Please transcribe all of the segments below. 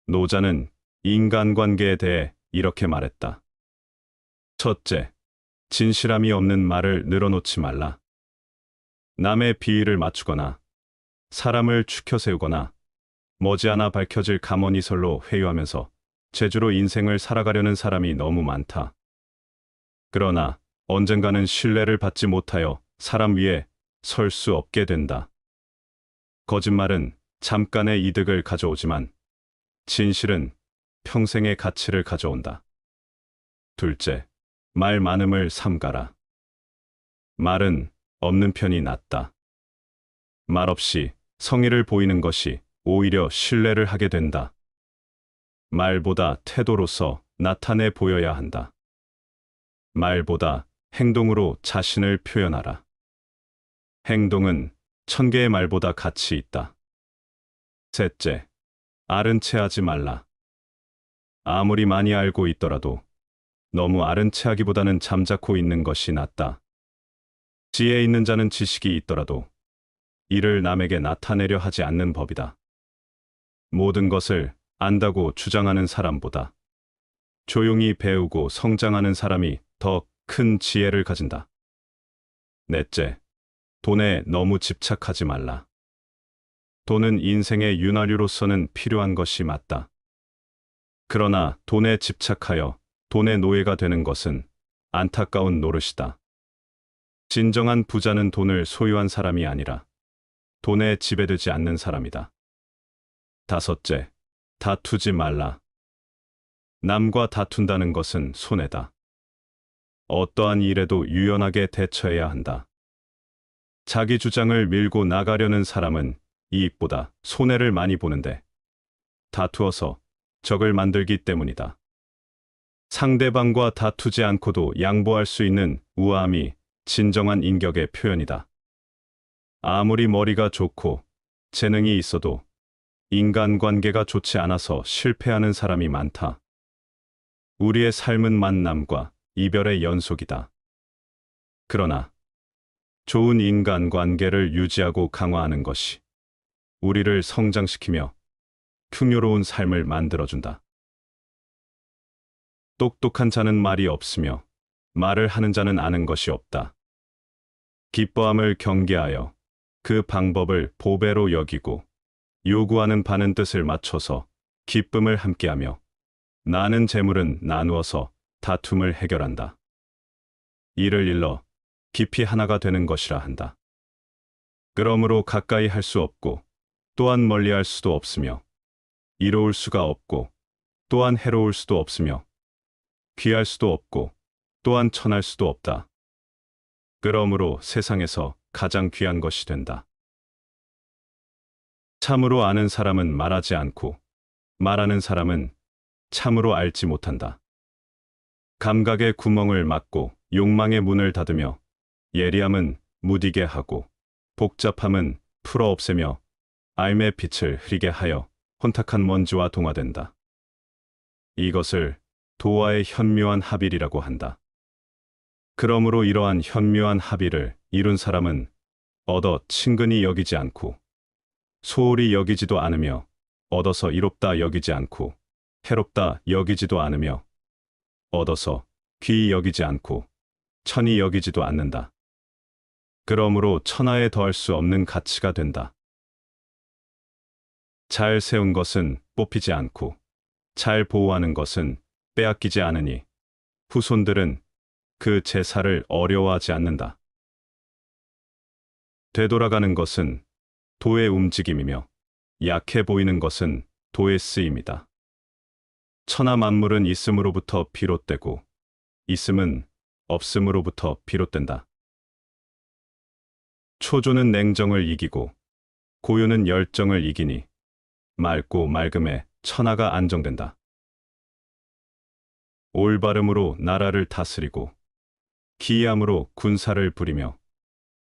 노자는 인간관계에 대해 이렇게 말했다. 첫째, 진실함이 없는 말을 늘어놓지 말라. 남의 비위를 맞추거나 사람을 추켜 세우거나 머지않아 밝혀질 감언이설로 회유하면서 재주로 인생을 살아가려는 사람이 너무 많다. 그러나 언젠가는 신뢰를 받지 못하여 사람 위에 설 수 없게 된다. 거짓말은 잠깐의 이득을 가져오지만 진실은 평생의 가치를 가져온다. 둘째, 말 많음을 삼가라. 말은 없는 편이 낫다. 말없이 성의를 보이는 것이 오히려 신뢰를 하게 된다. 말보다 태도로서 나타내 보여야 한다. 말보다 행동으로 자신을 표현하라. 행동은 1000개의 말보다 가치 있다. 셋째, 아른 채 하지 말라. 아무리 많이 알고 있더라도 너무 아른 채 하기보다는 잠자코 있는 것이 낫다. 지혜 있는 자는 지식이 있더라도 이를 남에게 나타내려 하지 않는 법이다. 모든 것을 안다고 주장하는 사람보다 조용히 배우고 성장하는 사람이 더 큰 지혜를 가진다. 넷째, 돈에 너무 집착하지 말라. 돈은 인생의 윤활유로서는 필요한 것이 맞다. 그러나 돈에 집착하여 돈의 노예가 되는 것은 안타까운 노릇이다. 진정한 부자는 돈을 소유한 사람이 아니라 돈에 지배되지 않는 사람이다. 다섯째, 다투지 말라. 남과 다툰다는 것은 손해다. 어떠한 일에도 유연하게 대처해야 한다. 자기 주장을 밀고 나가려는 사람은 이익보다 손해를 많이 보는데 다투어서 적을 만들기 때문이다. 상대방과 다투지 않고도 양보할 수 있는 우아함이 진정한 인격의 표현이다. 아무리 머리가 좋고 재능이 있어도 인간관계가 좋지 않아서 실패하는 사람이 많다. 우리의 삶은 만남과 이별의 연속이다. 그러나 좋은 인간관계를 유지하고 강화하는 것이 우리를 성장시키며 풍요로운 삶을 만들어준다. 똑똑한 자는 말이 없으며 말을 하는 자는 아는 것이 없다. 기뻐함을 경계하여 그 방법을 보배로 여기고 요구하는 바는 뜻을 맞춰서 기쁨을 함께하며 나는 재물은 나누어서 다툼을 해결한다. 이를 일러 깊이 하나가 되는 것이라 한다. 그러므로 가까이 할 수 없고 또한 멀리 할 수도 없으며 이로울 수가 없고 또한 해로울 수도 없으며 귀할 수도 없고 또한 천할 수도 없다. 그러므로 세상에서 가장 귀한 것이 된다. 참으로 아는 사람은 말하지 않고 말하는 사람은 참으로 알지 못한다. 감각의 구멍을 막고 욕망의 문을 닫으며 예리함은 무디게 하고 복잡함은 풀어 없애며 알의 빛을 흐리게 하여 혼탁한 먼지와 동화된다. 이것을 도화의 현묘한 합일이라고 한다. 그러므로 이러한 현묘한 합일을 이룬 사람은 얻어 친근히 여기지 않고 소홀히 여기지도 않으며 얻어서 이롭다 여기지 않고 해롭다 여기지도 않으며 얻어서 귀히 여기지 않고 천히 여기지도 않는다. 그러므로 천하에 더할 수 없는 가치가 된다. 잘 세운 것은 뽑히지 않고 잘 보호하는 것은 빼앗기지 않으니 후손들은 그 제사를 어려워하지 않는다. 되돌아가는 것은 도의 움직임이며 약해 보이는 것은 도의 쓰임이다. 천하 만물은 있음으로부터 비롯되고 있음은 없음으로부터 비롯된다. 초조는 냉정을 이기고 고요는 열정을 이기니 맑고 맑음에 천하가 안정된다. 올바름으로 나라를 다스리고 기이함으로 군사를 부리며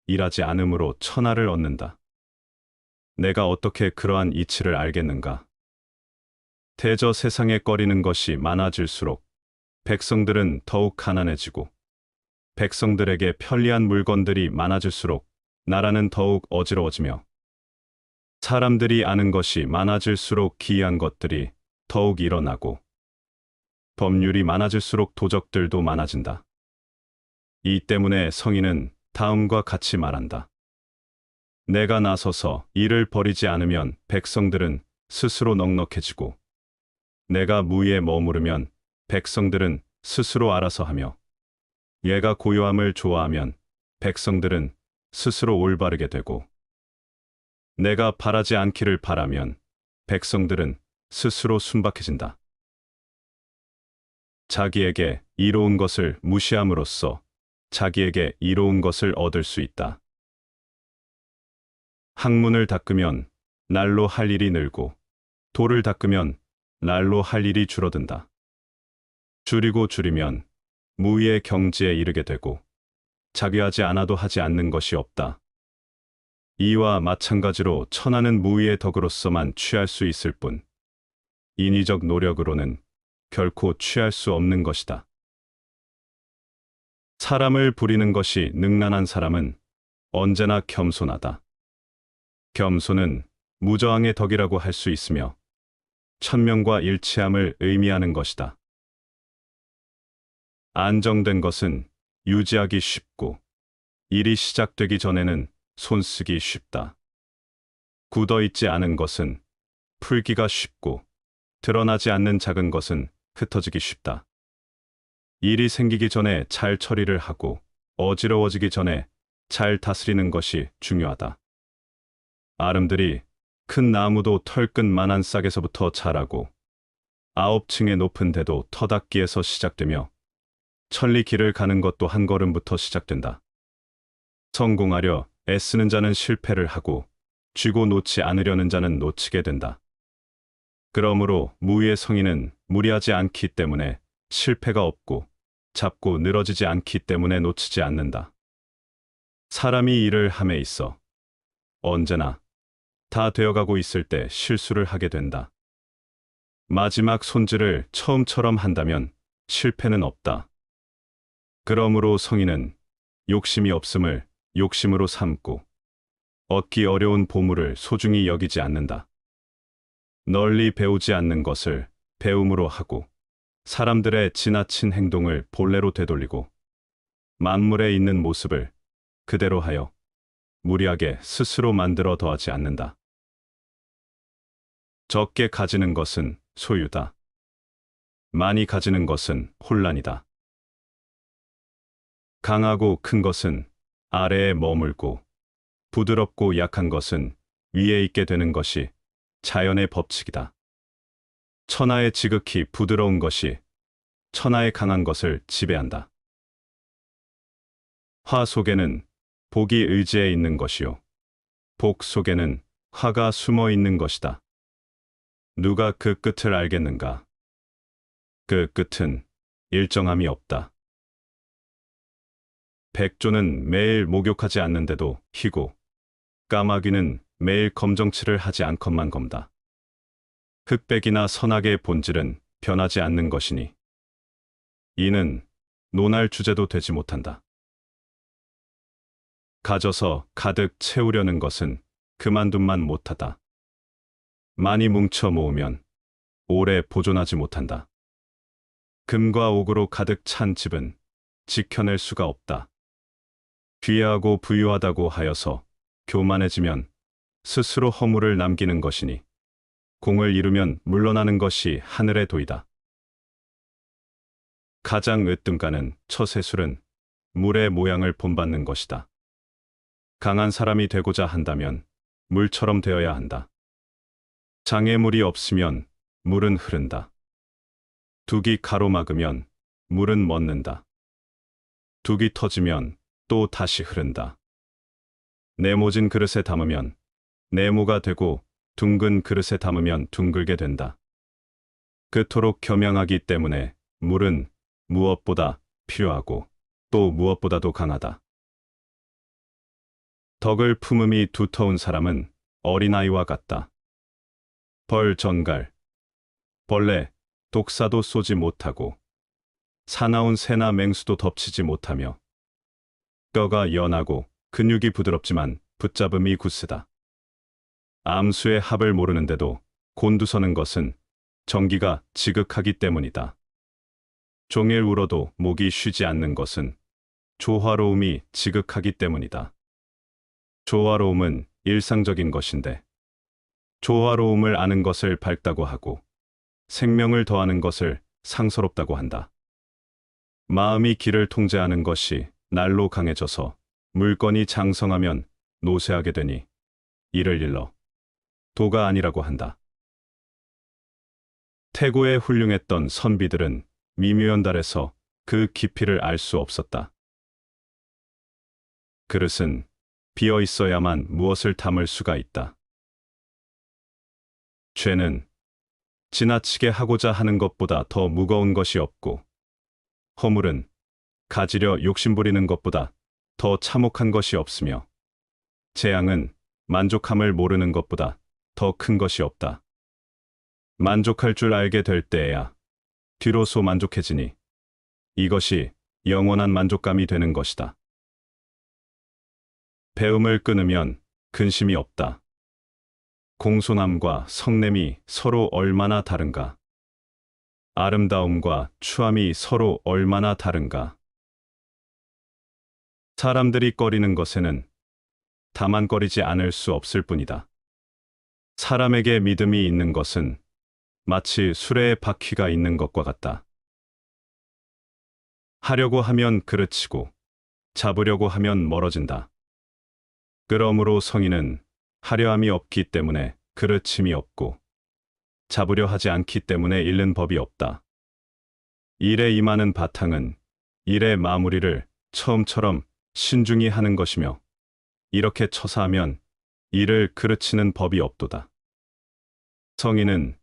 일하지 않음으로 천하를 얻는다. 내가 어떻게 그러한 이치를 알겠는가? 대저 세상에 꺼리는 것이 많아질수록 백성들은 더욱 가난해지고 백성들에게 편리한 물건들이 많아질수록 나라는 더욱 어지러워지며 사람들이 아는 것이 많아질수록 기이한 것들이 더욱 일어나고 법률이 많아질수록 도적들도 많아진다. 이 때문에 성인은 다음과 같이 말한다. 내가 나서서 이를 버리지 않으면 백성들은 스스로 넉넉해지고 내가 무위에 머무르면 백성들은 스스로 알아서 하며 얘가 고요함을 좋아하면 백성들은 스스로 올바르게 되고 내가 바라지 않기를 바라면 백성들은 스스로 순박해진다. 자기에게 이로운 것을 무시함으로써 자기에게 이로운 것을 얻을 수 있다. 학문을 닦으면 날로 할 일이 늘고 도를 닦으면 날로 할 일이 줄어든다. 줄이고 줄이면 무위의 경지에 이르게 되고 자귀하지 않아도 하지 않는 것이 없다. 이와 마찬가지로 천하는 무위의 덕으로서만 취할 수 있을 뿐 인위적 노력으로는 결코 취할 수 없는 것이다. 사람을 부리는 것이 능란한 사람은 언제나 겸손하다. 겸손은 무저항의 덕이라고 할 수 있으며 천명과 일치함을 의미하는 것이다. 안정된 것은 유지하기 쉽고 일이 시작되기 전에는 손쓰기 쉽다. 굳어있지 않은 것은 풀기가 쉽고 드러나지 않는 작은 것은 흩어지기 쉽다. 일이 생기기 전에 잘 처리를 하고 어지러워지기 전에 잘 다스리는 것이 중요하다. 아름들이 큰 나무도 털끝만한 싹에서부터 자라고 9층의 높은 데도 터닫기에서 시작되며 천리 길을 가는 것도 한 걸음부터 시작된다. 성공하려 애쓰는 자는 실패를 하고 쥐고 놓지 않으려는 자는 놓치게 된다. 그러므로 무위의 성인은 무리하지 않기 때문에 실패가 없고 잡고 늘어지지 않기 때문에 놓치지 않는다. 사람이 일을 함에 있어 언제나 다 되어가고 있을 때 실수를 하게 된다. 마지막 손질을 처음처럼 한다면 실패는 없다. 그러므로 성인은 욕심이 없음을 욕심으로 삼고 얻기 어려운 보물을 소중히 여기지 않는다. 널리 배우지 않는 것을 배움으로 하고 사람들의 지나친 행동을 본래로 되돌리고 만물에 있는 모습을 그대로 하여 무리하게 스스로 만들어 더하지 않는다. 적게 가지는 것은 소유다. 많이 가지는 것은 혼란이다. 강하고 큰 것은 아래에 머물고 부드럽고 약한 것은 위에 있게 되는 것이 자연의 법칙이다. 천하의 지극히 부드러운 것이 천하의 강한 것을 지배한다. 화 속에는 복이 의지해 있는 것이요 복 속에는 화가 숨어 있는 것이다. 누가 그 끝을 알겠는가? 그 끝은 일정함이 없다. 백조는 매일 목욕하지 않는데도 희고 까마귀는 매일 검정칠을 하지 않건만 검다. 흑백이나 선악의 본질은 변하지 않는 것이니 이는 논할 주제도 되지 못한다. 가져서 가득 채우려는 것은 그만둔만 못하다. 많이 뭉쳐 모으면 오래 보존하지 못한다. 금과 옥으로 가득 찬 집은 지켜낼 수가 없다. 귀하고 부유하다고 하여서 교만해지면 스스로 허물을 남기는 것이니 공을 이루면 물러나는 것이 하늘의 도이다. 가장 으뜸가는 처세술은 물의 모양을 본받는 것이다. 강한 사람이 되고자 한다면 물처럼 되어야 한다. 장애물이 없으면 물은 흐른다. 둑이 가로막으면 물은 멎는다. 둑이 터지면 또 다시 흐른다. 네모진 그릇에 담으면 네모가 되고 둥근 그릇에 담으면 둥글게 된다. 그토록 겸양하기 때문에 물은 무엇보다 필요하고 또 무엇보다도 강하다. 덕을 품음이 두터운 사람은 어린아이와 같다. 벌 전갈, 벌레, 독사도 쏘지 못하고 사나운 새나 맹수도 덮치지 못하며 뼈가 연하고 근육이 부드럽지만 붙잡음이 굳세다. 암수의 합을 모르는데도 곤두서는 것은 정기가 지극하기 때문이다. 종일 울어도 목이 쉬지 않는 것은 조화로움이 지극하기 때문이다. 조화로움은 일상적인 것인데 조화로움을 아는 것을 밝다고 하고 생명을 더하는 것을 상서롭다고 한다. 마음이 기를 통제하는 것이 날로 강해져서 물건이 장성하면 노쇠하게 되니 이를 일러 도가 아니라고 한다. 태고에 훌륭했던 선비들은 미묘연달에서 그 깊이를 알 수 없었다. 그릇은 비어 있어야만 무엇을 담을 수가 있다. 죄는 지나치게 하고자 하는 것보다 더 무거운 것이 없고, 허물은 가지려 욕심부리는 것보다 더 참혹한 것이 없으며, 재앙은 만족함을 모르는 것보다 더 큰 것이 없다. 만족할 줄 알게 될 때에야 뒤로소 만족해지니 이것이 영원한 만족감이 되는 것이다. 배움을 끊으면 근심이 없다. 공손함과 성냄이 서로 얼마나 다른가. 아름다움과 추함이 서로 얼마나 다른가. 사람들이 꺼리는 것에는 다만 꺼리지 않을 수 없을 뿐이다. 사람에게 믿음이 있는 것은 마치 수레에 바퀴가 있는 것과 같다. 하려고 하면 그르치고 잡으려고 하면 멀어진다. 그러므로 성인은 하려함이 없기 때문에 그르침이 없고 잡으려 하지 않기 때문에 잃는 법이 없다. 일에 임하는 바탕은 일의 마무리를 처음처럼 신중히 하는 것이며 이렇게 처사하면 일을 그르치는 법이 없도다. 성인은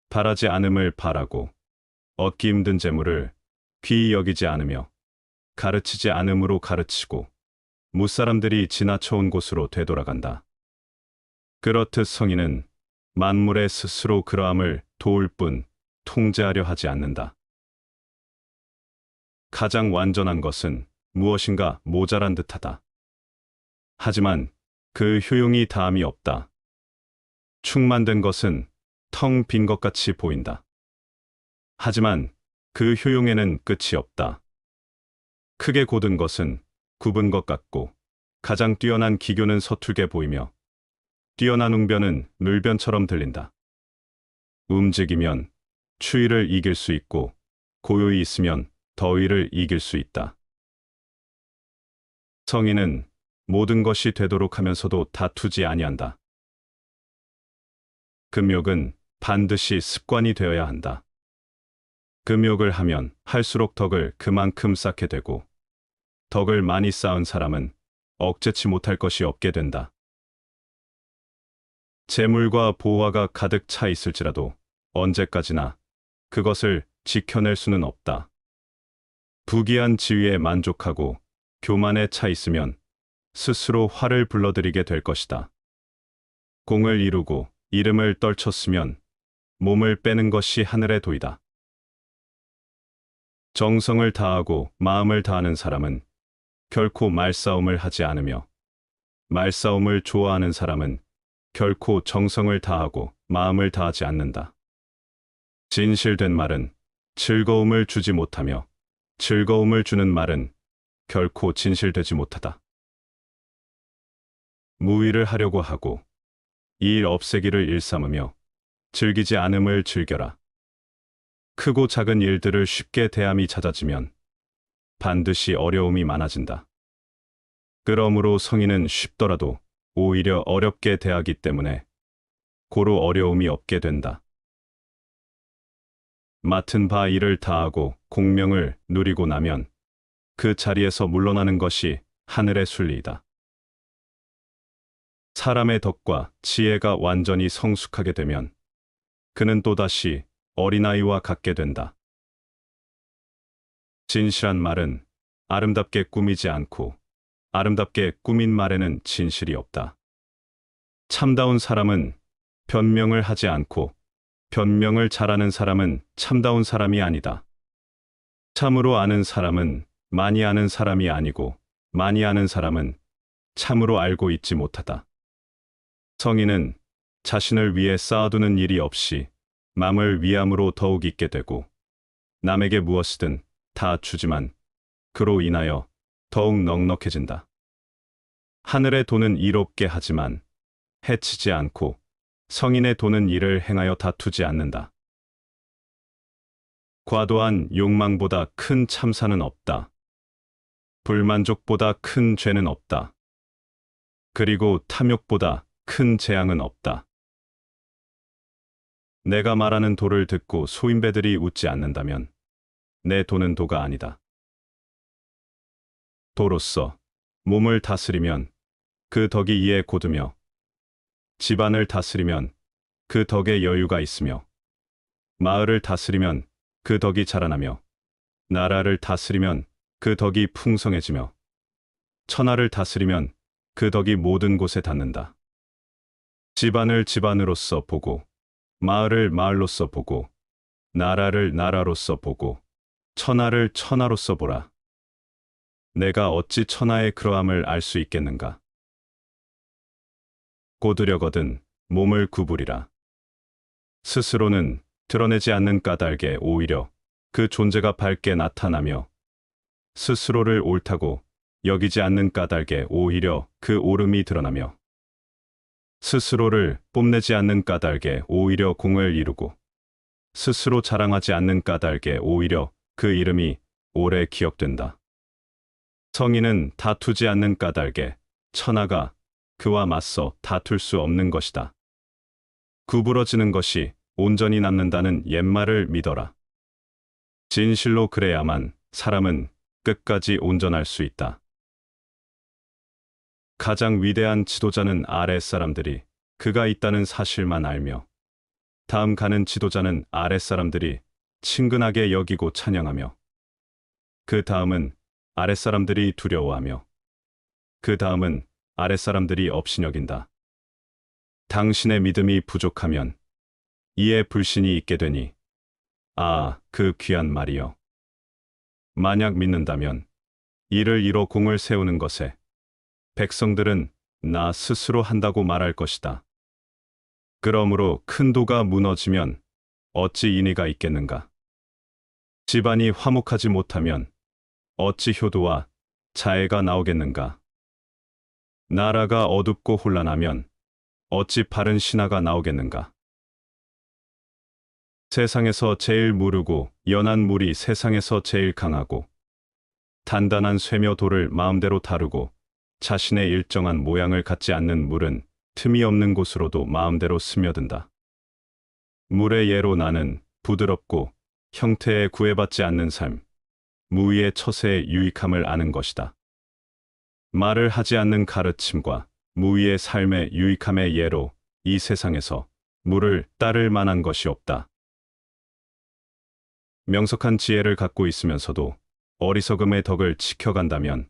바라지 않음을 바라고 얻기 힘든 재물을 귀히 여기지 않으며 가르치지 않음으로 가르치고 무사람들이 지나쳐온 곳으로 되돌아간다. 그렇듯 성인은 만물에 스스로 그러함을 도울 뿐 통제하려 하지 않는다. 가장 완전한 것은 무엇인가 모자란 듯하다. 하지만 그 효용이 다함이 없다. 충만된 것은 텅 빈 것 같이 보인다. 하지만 그 효용에는 끝이 없다. 크게 곧은 것은 굽은 것 같고 가장 뛰어난 기교는 서툴게 보이며 뛰어난 웅변은 물변처럼 들린다. 움직이면 추위를 이길 수 있고 고요히 있으면 더위를 이길 수 있다. 성인은 모든 것이 되도록 하면서도 다투지 아니한다. 금욕은 반드시 습관이 되어야 한다. 금욕을 하면 할수록 덕을 그만큼 쌓게 되고 덕을 많이 쌓은 사람은 억제치 못할 것이 없게 된다. 재물과 보화가 가득 차 있을지라도 언제까지나 그것을 지켜낼 수는 없다. 부귀한 지위에 만족하고 교만에 차 있으면 스스로 화를 불러들이게 될 것이다. 공을 이루고 이름을 떨쳤으면 몸을 빼는 것이 하늘의 도이다. 정성을 다하고 마음을 다하는 사람은 결코 말싸움을 하지 않으며 말싸움을 좋아하는 사람은 결코 정성을 다하고 마음을 다하지 않는다. 진실된 말은 즐거움을 주지 못하며 즐거움을 주는 말은 결코 진실되지 못하다. 무의를 하려고 하고 일 없애기를 일삼으며 즐기지 않음을 즐겨라. 크고 작은 일들을 쉽게 대함이 잦아지면 반드시 어려움이 많아진다. 그러므로 성인은 쉽더라도 오히려 어렵게 대하기 때문에 고로 어려움이 없게 된다. 맡은 바 일을 다하고 공명을 누리고 나면 그 자리에서 물러나는 것이 하늘의 순리이다. 사람의 덕과 지혜가 완전히 성숙하게 되면 그는 또다시 어린아이와 같게 된다. 진실한 말은 아름답게 꾸미지 않고 아름답게 꾸민 말에는 진실이 없다. 참다운 사람은 변명을 하지 않고 변명을 잘하는 사람은 참다운 사람이 아니다. 참으로 아는 사람은 많이 아는 사람이 아니고 많이 아는 사람은 참으로 알고 있지 못하다. 성인은 자신을 위해 쌓아두는 일이 없이 남을 위함으로 더욱 있게 되고 남에게 무엇이든 다 주지만 그로 인하여 더욱 넉넉해진다. 하늘의 돈은 이롭게 하지만 해치지 않고 성인의 돈은 이를 행하여 다투지 않는다. 과도한 욕망보다 큰 참사는 없다. 불만족보다 큰 죄는 없다. 그리고 탐욕보다 큰 재앙은 없다. 내가 말하는 도를 듣고 소인배들이 웃지 않는다면 내 도는 도가 아니다. 도로서 몸을 다스리면 그 덕이 이에 곧으며 집안을 다스리면 그 덕에 여유가 있으며 마을을 다스리면 그 덕이 자라나며 나라를 다스리면 그 덕이 풍성해지며 천하를 다스리면 그 덕이 모든 곳에 닿는다. 집안을 집안으로서 보고 마을을 마을로서 보고 나라를 나라로서 보고 천하를 천하로서 보라. 내가 어찌 천하의 그러함을 알 수 있겠는가? 고두려거든 몸을 구부리라. 스스로는 드러내지 않는 까닭에 오히려 그 존재가 밝게 나타나며 스스로를 옳다고 여기지 않는 까닭에 오히려 그 옳음이 드러나며 스스로를 뽐내지 않는 까닭에 오히려 공을 이루고 스스로 자랑하지 않는 까닭에 오히려 그 이름이 오래 기억된다. 성인은 다투지 않는 까닭에 천하가 그와 맞서 다툴 수 없는 것이다. 구부러지는 것이 온전히 남는다는 옛말을 믿어라. 진실로 그래야만 사람은 끝까지 온전할 수 있다. 가장 위대한 지도자는 아랫사람들이 그가 있다는 사실만 알며 다음 가는 지도자는 아랫사람들이 친근하게 여기고 찬양하며 그 다음은 아랫사람들이 두려워하며 그 다음은 아랫사람들이 업신여긴다. 당신의 믿음이 부족하면 이에 불신이 있게 되니 그 귀한 말이여. 만약 믿는다면 이를 이뤄 공을 세우는 것에 백성들은 나 스스로 한다고 말할 것이다. 그러므로 큰 도가 무너지면 어찌 인의가 있겠는가? 집안이 화목하지 못하면 어찌 효도와 자애가 나오겠는가? 나라가 어둡고 혼란하면 어찌 바른 신하가 나오겠는가? 세상에서 제일 무르고 연한 물이 세상에서 제일 강하고 단단한 쇠며 돌을 마음대로 다루고 자신의 일정한 모양을 갖지 않는 물은 틈이 없는 곳으로도 마음대로 스며든다. 물의 예로 나는 부드럽고 형태에 구애받지 않는 삶, 무위의 처세의 유익함을 아는 것이다. 말을 하지 않는 가르침과 무위의 삶의 유익함의 예로 이 세상에서 물을 따를 만한 것이 없다. 명석한 지혜를 갖고 있으면서도 어리석음의 덕을 지켜간다면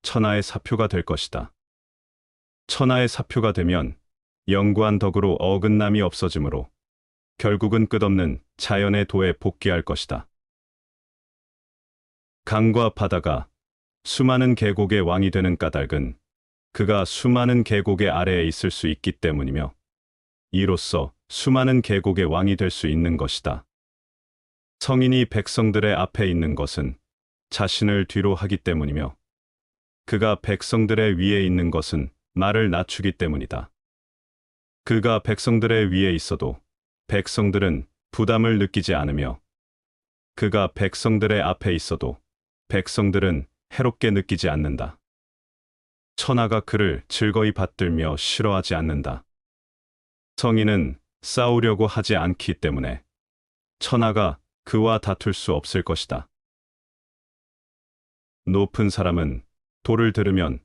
천하의 사표가 될 것이다. 천하의 사표가 되면 영구한 덕으로 어긋남이 없어지므로 결국은 끝없는 자연의 도에 복귀할 것이다. 강과 바다가 수많은 계곡의 왕이 되는 까닭은 그가 수많은 계곡의 아래에 있을 수 있기 때문이며 이로써 수많은 계곡의 왕이 될 수 있는 것이다. 성인이 백성들의 앞에 있는 것은 자신을 뒤로 하기 때문이며 그가 백성들의 위에 있는 것은 나를 낮추기 때문이다. 그가 백성들의 위에 있어도 백성들은 부담을 느끼지 않으며 그가 백성들의 앞에 있어도 백성들은 해롭게 느끼지 않는다. 천하가 그를 즐거이 받들며 싫어하지 않는다. 성인은 싸우려고 하지 않기 때문에 천하가 그와 다툴 수 없을 것이다. 높은 사람은 도를 들으면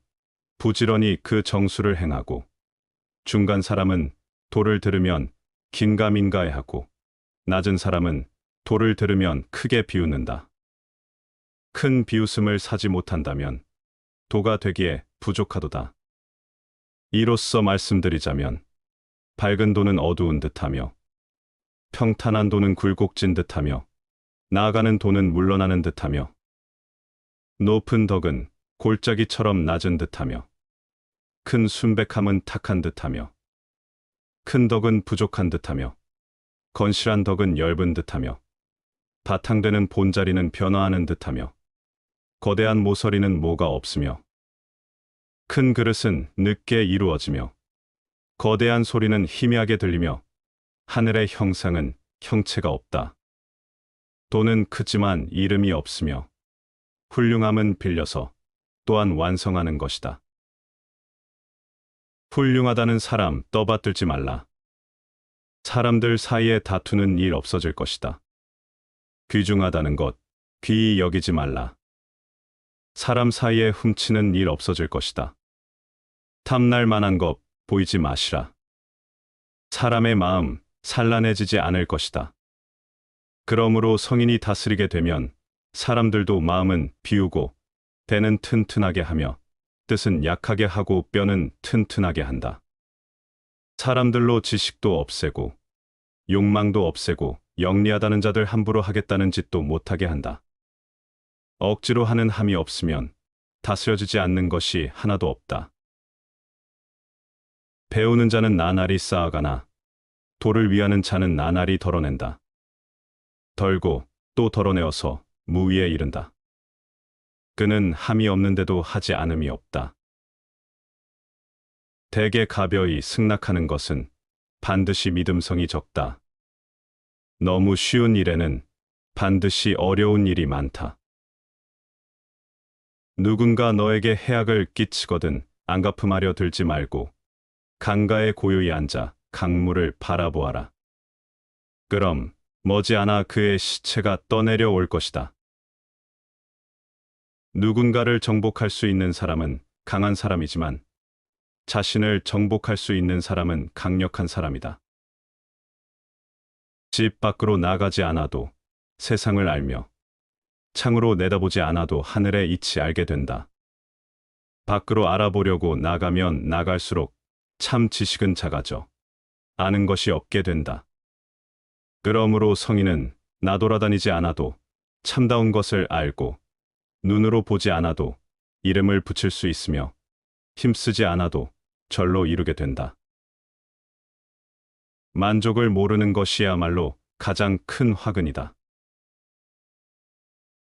부지런히 그 정수를 행하고 중간 사람은 도를 들으면 긴가민가해하고 낮은 사람은 도를 들으면 크게 비웃는다. 큰 비웃음을 사지 못한다면 도가 되기에 부족하도다. 이로써 말씀드리자면 밝은 도는 어두운 듯하며 평탄한 도는 굴곡진 듯하며 나아가는 도는 물러나는 듯하며 높은 덕은 골짜기처럼 낮은 듯하며 큰 순백함은 탁한 듯하며 큰 덕은 부족한 듯하며 건실한 덕은 엷은 듯하며 바탕되는 본자리는 변화하는 듯하며 거대한 모서리는 뭐가 없으며 큰 그릇은 늦게 이루어지며 거대한 소리는 희미하게 들리며 하늘의 형상은 형체가 없다. 돈은 크지만 이름이 없으며 훌륭함은 빌려서 또한 완성하는 것이다. 훌륭하다는 사람 떠받들지 말라. 사람들 사이에 다투는 일 없어질 것이다. 귀중하다는 것 귀히 여기지 말라. 사람 사이에 훔치는 일 없어질 것이다. 탐날 만한 것 보이지 마시라. 사람의 마음 산란해지지 않을 것이다. 그러므로 성인이 다스리게 되면 사람들도 마음은 비우고 배는 튼튼하게 하며 뜻은 약하게 하고 뼈는 튼튼하게 한다. 사람들로 지식도 없애고 욕망도 없애고 영리하다는 자들 함부로 하겠다는 짓도 못하게 한다. 억지로 하는 함이 없으면 다스려지지 않는 것이 하나도 없다. 배우는 자는 나날이 쌓아가나 도를 위하는 자는 나날이 덜어낸다. 덜고 또 덜어내어서 무위에 이른다. 그는 함이 없는데도 하지 않음이 없다. 대개 가벼이 승낙하는 것은 반드시 믿음성이 적다. 너무 쉬운 일에는 반드시 어려운 일이 많다. 누군가 너에게 해악을 끼치거든 안갚음하려 들지 말고 강가에 고요히 앉아 강물을 바라보아라. 그럼 머지않아 그의 시체가 떠내려 올 것이다. 누군가를 정복할 수 있는 사람은 강한 사람이지만 자신을 정복할 수 있는 사람은 강력한 사람이다. 집 밖으로 나가지 않아도 세상을 알며 창으로 내다보지 않아도 하늘의 이치 알게 된다. 밖으로 알아보려고 나가면 나갈수록 참 지식은 작아져 아는 것이 없게 된다. 그러므로 성인은 나돌아다니지 않아도 참다운 것을 알고 눈으로 보지 않아도 이름을 붙일 수 있으며 힘쓰지 않아도 절로 이루게 된다. 만족을 모르는 것이야말로 가장 큰 화근이다.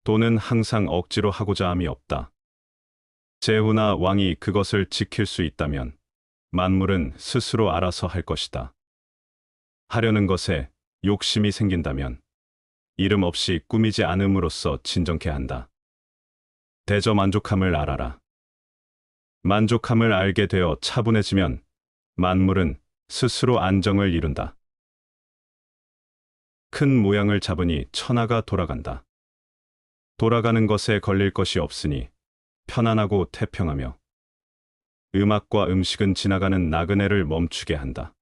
돈은 항상 억지로 하고자 함이 없다. 제후나 왕이 그것을 지킬 수 있다면 만물은 스스로 알아서 할 것이다. 하려는 것에 욕심이 생긴다면 이름 없이 꾸미지 않음으로써 진정케 한다. 대저 만족함을 알아라. 만족함을 알게 되어 차분해지면 만물은 스스로 안정을 이룬다. 큰 모양을 잡으니 천하가 돌아간다. 돌아가는 것에 걸릴 것이 없으니 편안하고 태평하며 음악과 음식은 지나가는 나그네를 멈추게 한다.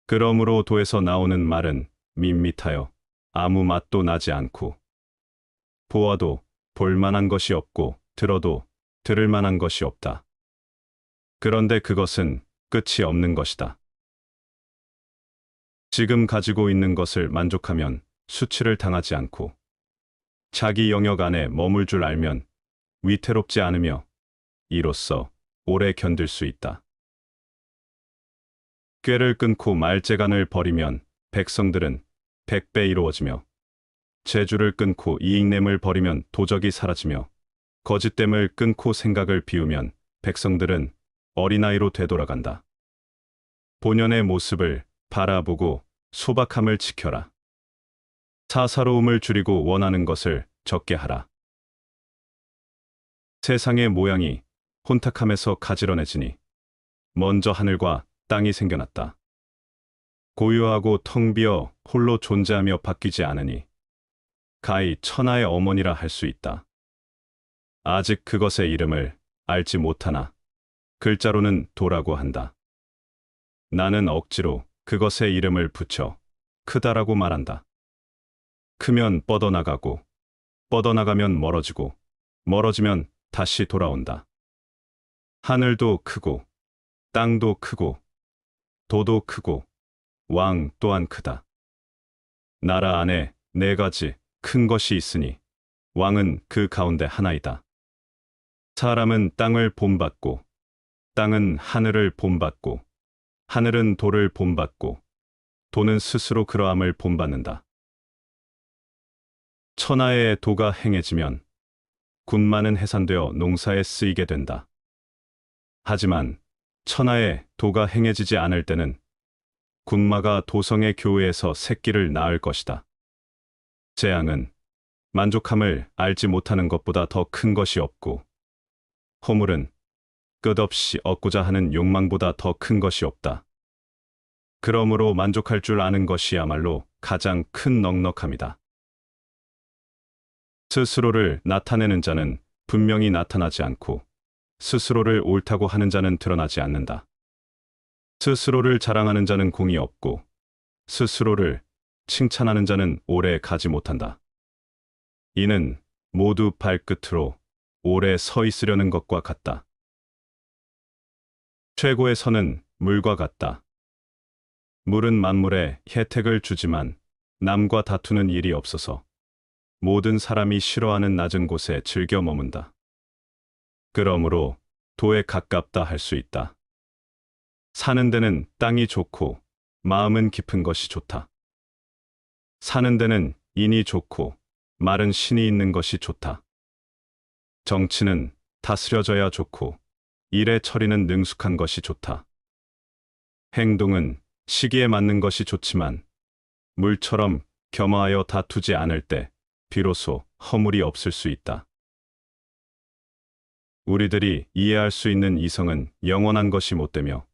그러므로 도에서 나오는 말은 밋밋하여 아무 맛도 나지 않고 보아도 볼 만한 것이 없고 들어도 들을 만한 것이 없다. 그런데 그것은 끝이 없는 것이다. 지금 가지고 있는 것을 만족하면 수치를 당하지 않고 자기 영역 안에 머물 줄 알면 위태롭지 않으며 이로써 오래 견딜 수 있다. 꾀를 끊고 말재간을 버리면 백성들은 100배 이루어지며 재주를 끊고 이익냄을 버리면 도적이 사라지며 거짓됨을 끊고 생각을 비우면 백성들은 어린아이로 되돌아간다. 본연의 모습을 바라보고 소박함을 지켜라. 사사로움을 줄이고 원하는 것을 적게 하라. 세상의 모양이 혼탁함에서 가지런해지니 먼저 하늘과 땅이 생겨났다. 고요하고 텅 비어 홀로 존재하며 바뀌지 않으니 가히 천하의 어머니라 할 수 있다. 아직 그것의 이름을 알지 못하나 글자로는 도라고 한다. 나는 억지로 그것의 이름을 붙여 크다라고 말한다. 크면 뻗어나가고 뻗어나가면 멀어지고 멀어지면 다시 돌아온다. 하늘도 크고 땅도 크고 도도 크고 왕 또한 크다. 나라 안에 4가지 큰 것이 있으니 왕은 그 가운데 하나이다. 사람은 땅을 본받고 땅은 하늘을 본받고 하늘은 돌을 본받고 도는 스스로 그러함을 본받는다. 천하의 도가 행해지면 군마는 해산되어 농사에 쓰이게 된다. 하지만 천하의 도가 행해지지 않을 때는 군마가 도성의 교회에서 새끼를 낳을 것이다. 재앙은 만족함을 알지 못하는 것보다 더 큰 것이 없고, 허물은 끝없이 얻고자 하는 욕망보다 더 큰 것이 없다. 그러므로 만족할 줄 아는 것이야말로 가장 큰 넉넉함이다. 스스로를 나타내는 자는 분명히 나타나지 않고, 스스로를 옳다고 하는 자는 드러나지 않는다. 스스로를 자랑하는 자는 공이 없고, 스스로를 칭찬하는 자는 오래 가지 못한다. 이는 모두 발끝으로 오래 서 있으려는 것과 같다. 최고의 선은 물과 같다. 물은 만물에 혜택을 주지만 남과 다투는 일이 없어서 모든 사람이 싫어하는 낮은 곳에 즐겨 머문다. 그러므로 도에 가깝다 할 수 있다. 사는 데는 땅이 좋고 마음은 깊은 것이 좋다. 사는 데는 인이 좋고 마른 신이 있는 것이 좋다. 정치는 다스려져야 좋고 일의 처리는 능숙한 것이 좋다. 행동은 시기에 맞는 것이 좋지만 물처럼 겸허하여 다투지 않을 때 비로소 허물이 없을 수 있다. 우리들이 이해할 수 있는 이성은 영원한 것이 못되며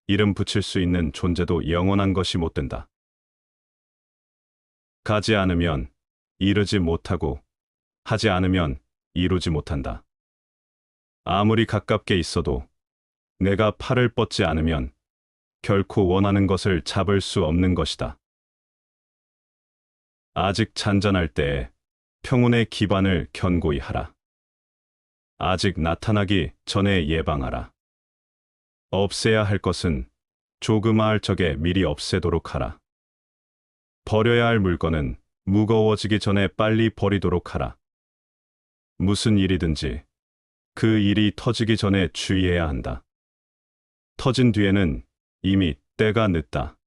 이름 붙일 수 있는 존재도 영원한 것이 못된다. 가지 않으면 이르지 못하고 하지 않으면 이루지 못한다. 아무리 가깝게 있어도 내가 팔을 뻗지 않으면 결코 원하는 것을 잡을 수 없는 것이다. 아직 잔잔할 때에 평온의 기반을 견고히 하라. 아직 나타나기 전에 예방하라. 없애야 할 것은 조그마할 적에 미리 없애도록 하라. 버려야 할 물건은 무거워지기 전에 빨리 버리도록 하라. 무슨 일이든지 그 일이 터지기 전에 주의해야 한다. 터진 뒤에는 이미 때가 늦다.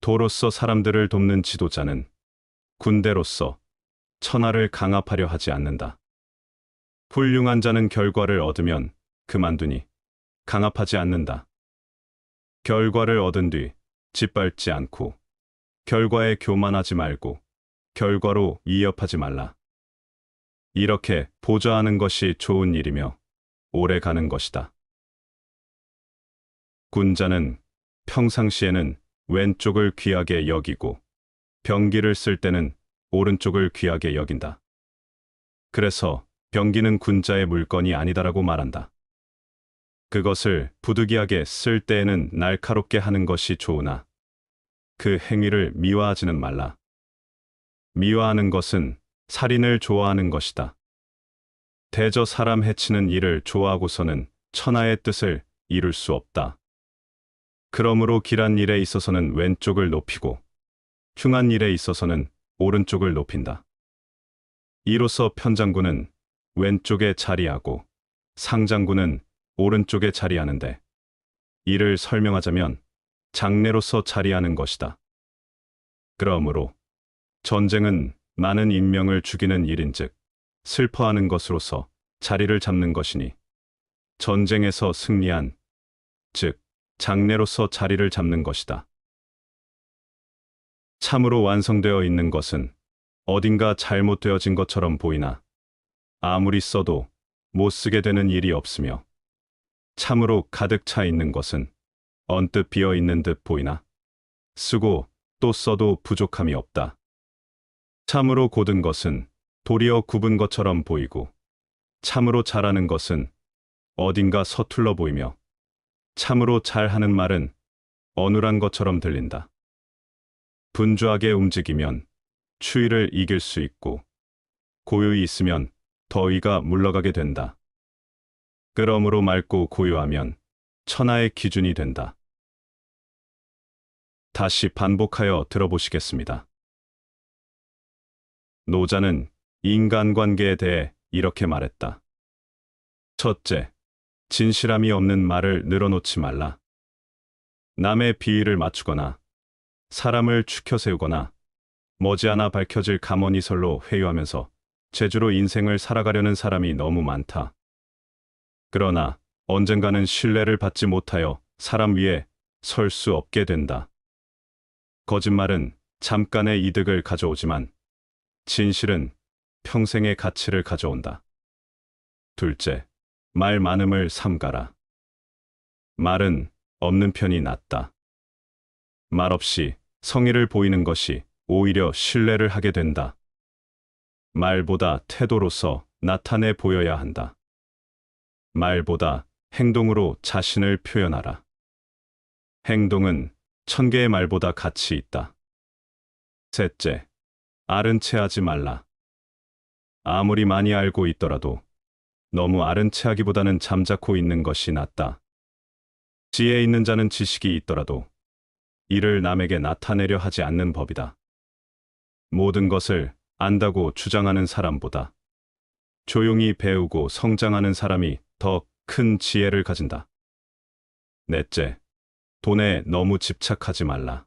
도로서 사람들을 돕는 지도자는 군대로서 천하를 강압하려 하지 않는다. 훌륭한 자는 결과를 얻으면 그만두니 강압하지 않는다. 결과를 얻은 뒤 짓밟지 않고 결과에 교만하지 말고 결과로 이협하지 말라. 이렇게 보좌하는 것이 좋은 일이며 오래 가는 것이다. 군자는 평상시에는 왼쪽을 귀하게 여기고 병기를 쓸 때는 오른쪽을 귀하게 여긴다. 그래서 병기는 군자의 물건이 아니다라고 말한다. 그것을 부득이하게 쓸 때에는 날카롭게 하는 것이 좋으나 그 행위를 미화하지는 말라. 미화하는 것은 살인을 좋아하는 것이다. 대저 사람 해치는 일을 좋아하고서는 천하의 뜻을 이룰 수 없다. 그러므로 길한 일에 있어서는 왼쪽을 높이고 흉한 일에 있어서는 오른쪽을 높인다. 이로써 편장군은 왼쪽에 자리하고 상장군은 오른쪽에 자리하는데, 이를 설명하자면 장례로서 자리하는 것이다. 그러므로 전쟁은 많은 인명을 죽이는 일인즉 슬퍼하는 것으로서 자리를 잡는 것이니, 전쟁에서 승리한 즉 장례로서 자리를 잡는 것이다. 참으로 완성되어 있는 것은 어딘가 잘못되어진 것처럼 보이나 아무리 써도 못 쓰게 되는 일이 없으며, 참으로 가득 차 있는 것은 언뜻 비어 있는 듯 보이나 쓰고 또 써도 부족함이 없다. 참으로 곧은 것은 도리어 굽은 것처럼 보이고, 참으로 잘하는 것은 어딘가 서툴러 보이며, 참으로 잘하는 말은 어눌한 것처럼 들린다. 분주하게 움직이면 추위를 이길 수 있고, 고요히 있으면 더위가 물러가게 된다. 그러므로 맑고 고요하면 천하의 기준이 된다. 다시 반복하여 들어보시겠습니다. 노자는 인간관계에 대해 이렇게 말했다. 첫째, 진실함이 없는 말을 늘어놓지 말라. 남의 비위를 맞추거나 사람을 추켜 세우거나 머지않아 밝혀질 감언이설로 회유하면서 재주로 인생을 살아가려는 사람이 너무 많다. 그러나 언젠가는 신뢰를 받지 못하여 사람 위에 설 수 없게 된다. 거짓말은 잠깐의 이득을 가져오지만 진실은 평생의 가치를 가져온다. 둘째, 말 많음을 삼가라. 말은 없는 편이 낫다. 말없이 성의를 보이는 것이 오히려 신뢰를 하게 된다. 말보다 태도로서 나타내 보여야 한다. 말보다 행동으로 자신을 표현하라. 행동은 1000개의 말보다 가치 있다. 셋째, 아른 체 하지 말라. 아무리 많이 알고 있더라도 너무 아른 체 하기보다는 잠자코 있는 것이 낫다. 지혜 있는 자는 지식이 있더라도 이를 남에게 나타내려 하지 않는 법이다. 모든 것을 안다고 주장하는 사람보다 조용히 배우고 성장하는 사람이 더 큰 지혜를 가진다. 넷째, 돈에 너무 집착하지 말라.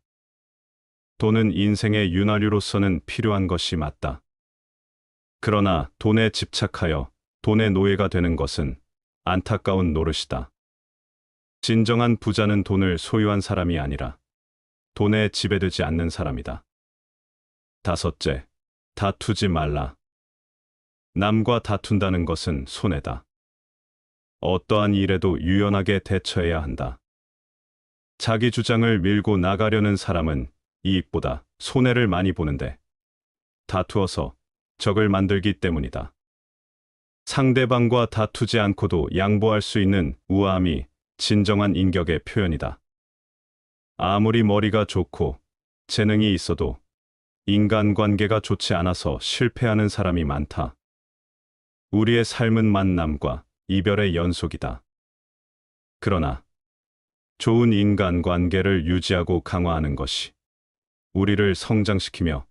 돈은 인생의 윤활유로서는 필요한 것이 맞다. 그러나 돈에 집착하여 돈의 노예가 되는 것은 안타까운 노릇이다. 진정한 부자는 돈을 소유한 사람이 아니라 돈에 지배되지 않는 사람이다. 다섯째, 다투지 말라. 남과 다툰다는 것은 손해다. 어떠한 일에도 유연하게 대처해야 한다. 자기 주장을 밀고 나가려는 사람은 이익보다 손해를 많이 보는데 다투어서 적을 만들기 때문이다. 상대방과 다투지 않고도 양보할 수 있는 우아함이 진정한 인격의 표현이다. 아무리 머리가 좋고 재능이 있어도 인간관계가 좋지 않아서 실패하는 사람이 많다. 우리의 삶은 만남과 이별의 연속이다. 그러나 좋은 인간관계를 유지하고 강화하는 것이 우리를 성장시키며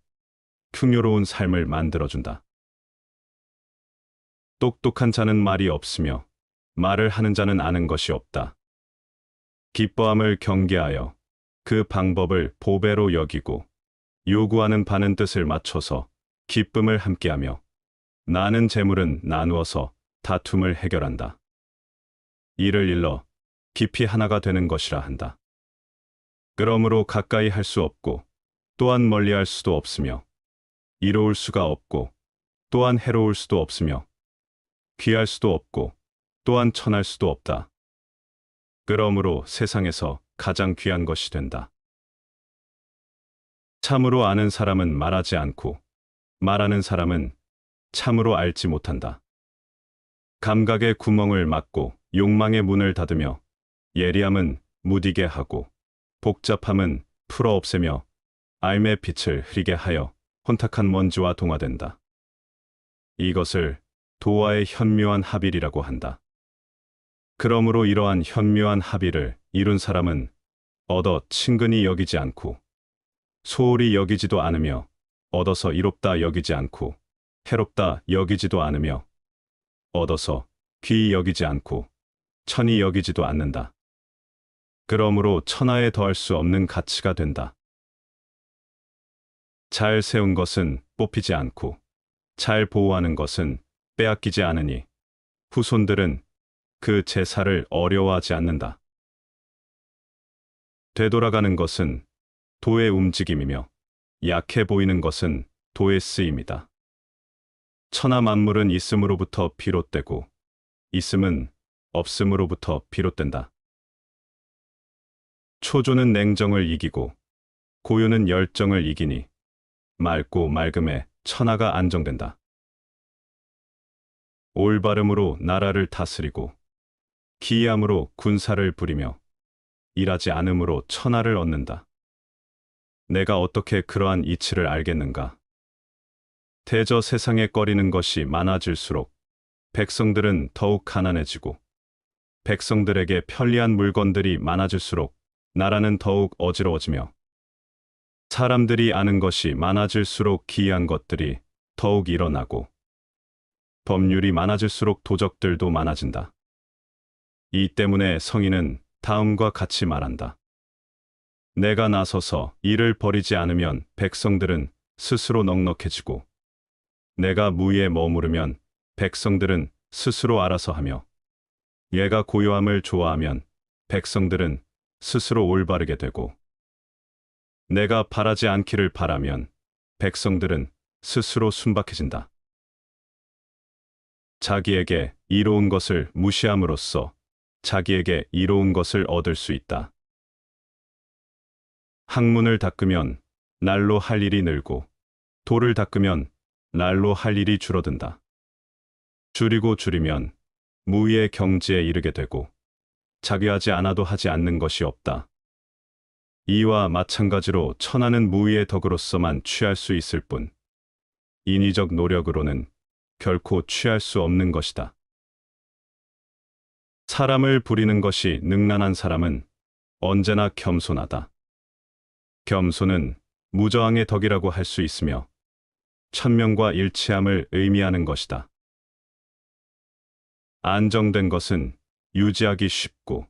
풍요로운 삶을 만들어준다. 똑똑한 자는 말이 없으며 말을 하는 자는 아는 것이 없다. 기뻐함을 경계하여 그 방법을 보배로 여기고 요구하는 바는 뜻을 맞춰서 기쁨을 함께하며 나는 재물은 나누어서 다툼을 해결한다. 이를 일러 깊이 하나가 되는 것이라 한다. 그러므로 가까이 할 수 없고 또한 멀리 할 수도 없으며 이로울 수가 없고 또한 해로울 수도 없으며 귀할 수도 없고 또한 천할 수도 없다. 그러므로 세상에서 가장 귀한 것이 된다. 참으로 아는 사람은 말하지 않고 말하는 사람은 참으로 알지 못한다. 감각의 구멍을 막고 욕망의 문을 닫으며 예리함은 무디게 하고 복잡함은 풀어 없애며 알의 빛을 흐리게 하여 혼탁한 먼지와 동화된다. 이것을 도화의 현묘한 합일이라고 한다. 그러므로 이러한 현묘한 합일을 이룬 사람은 얻어 친근히 여기지 않고 소홀히 여기지도 않으며 얻어서 이롭다 여기지 않고 해롭다 여기지도 않으며 얻어서 귀히 여기지 않고 천히 여기지도 않는다. 그러므로 천하에 더할 수 없는 가치가 된다. 잘 세운 것은 뽑히지 않고 잘 보호하는 것은 빼앗기지 않으니 후손들은 그 제사를 어려워하지 않는다. 되돌아가는 것은 도의 움직임이며 약해 보이는 것은 도의 쓰임이다. 천하 만물은 있음으로부터 비롯되고 있음은 없음으로부터 비롯된다. 초조는 냉정을 이기고 고요는 열정을 이기니 맑고 맑음에 천하가 안정된다. 올바름으로 나라를 다스리고 기이함으로 군사를 부리며 일하지 않음으로 천하를 얻는다. 내가 어떻게 그러한 이치를 알겠는가? 대저 세상에 꺼리는 것이 많아질수록 백성들은 더욱 가난해지고 백성들에게 편리한 물건들이 많아질수록 나라는 더욱 어지러워지며 사람들이 아는 것이 많아질수록 기이한 것들이 더욱 일어나고 법률이 많아질수록 도적들도 많아진다. 이 때문에 성인은 다음과 같이 말한다. 내가 나서서 이를 버리지 않으면 백성들은 스스로 넉넉해지고 내가 무위에 머무르면 백성들은 스스로 알아서 하며 얘가 고요함을 좋아하면 백성들은 스스로 올바르게 되고 내가 바라지 않기를 바라면 백성들은 스스로 순박해진다. 자기에게 이로운 것을 무시함으로써 자기에게 이로운 것을 얻을 수 있다. 학문을 닦으면 날로 할 일이 늘고 도를 닦으면 날로 할 일이 줄어든다. 줄이고 줄이면 무위의 경지에 이르게 되고 자귀하지 않아도 하지 않는 것이 없다. 이와 마찬가지로 천하는 무위의 덕으로서만 취할 수 있을 뿐 인위적 노력으로는 결코 취할 수 없는 것이다. 사람을 부리는 것이 능란한 사람은 언제나 겸손하다. 겸손은 무저항의 덕이라고 할 수 있으며 천명과 일치함을 의미하는 것이다. 안정된 것은 유지하기 쉽고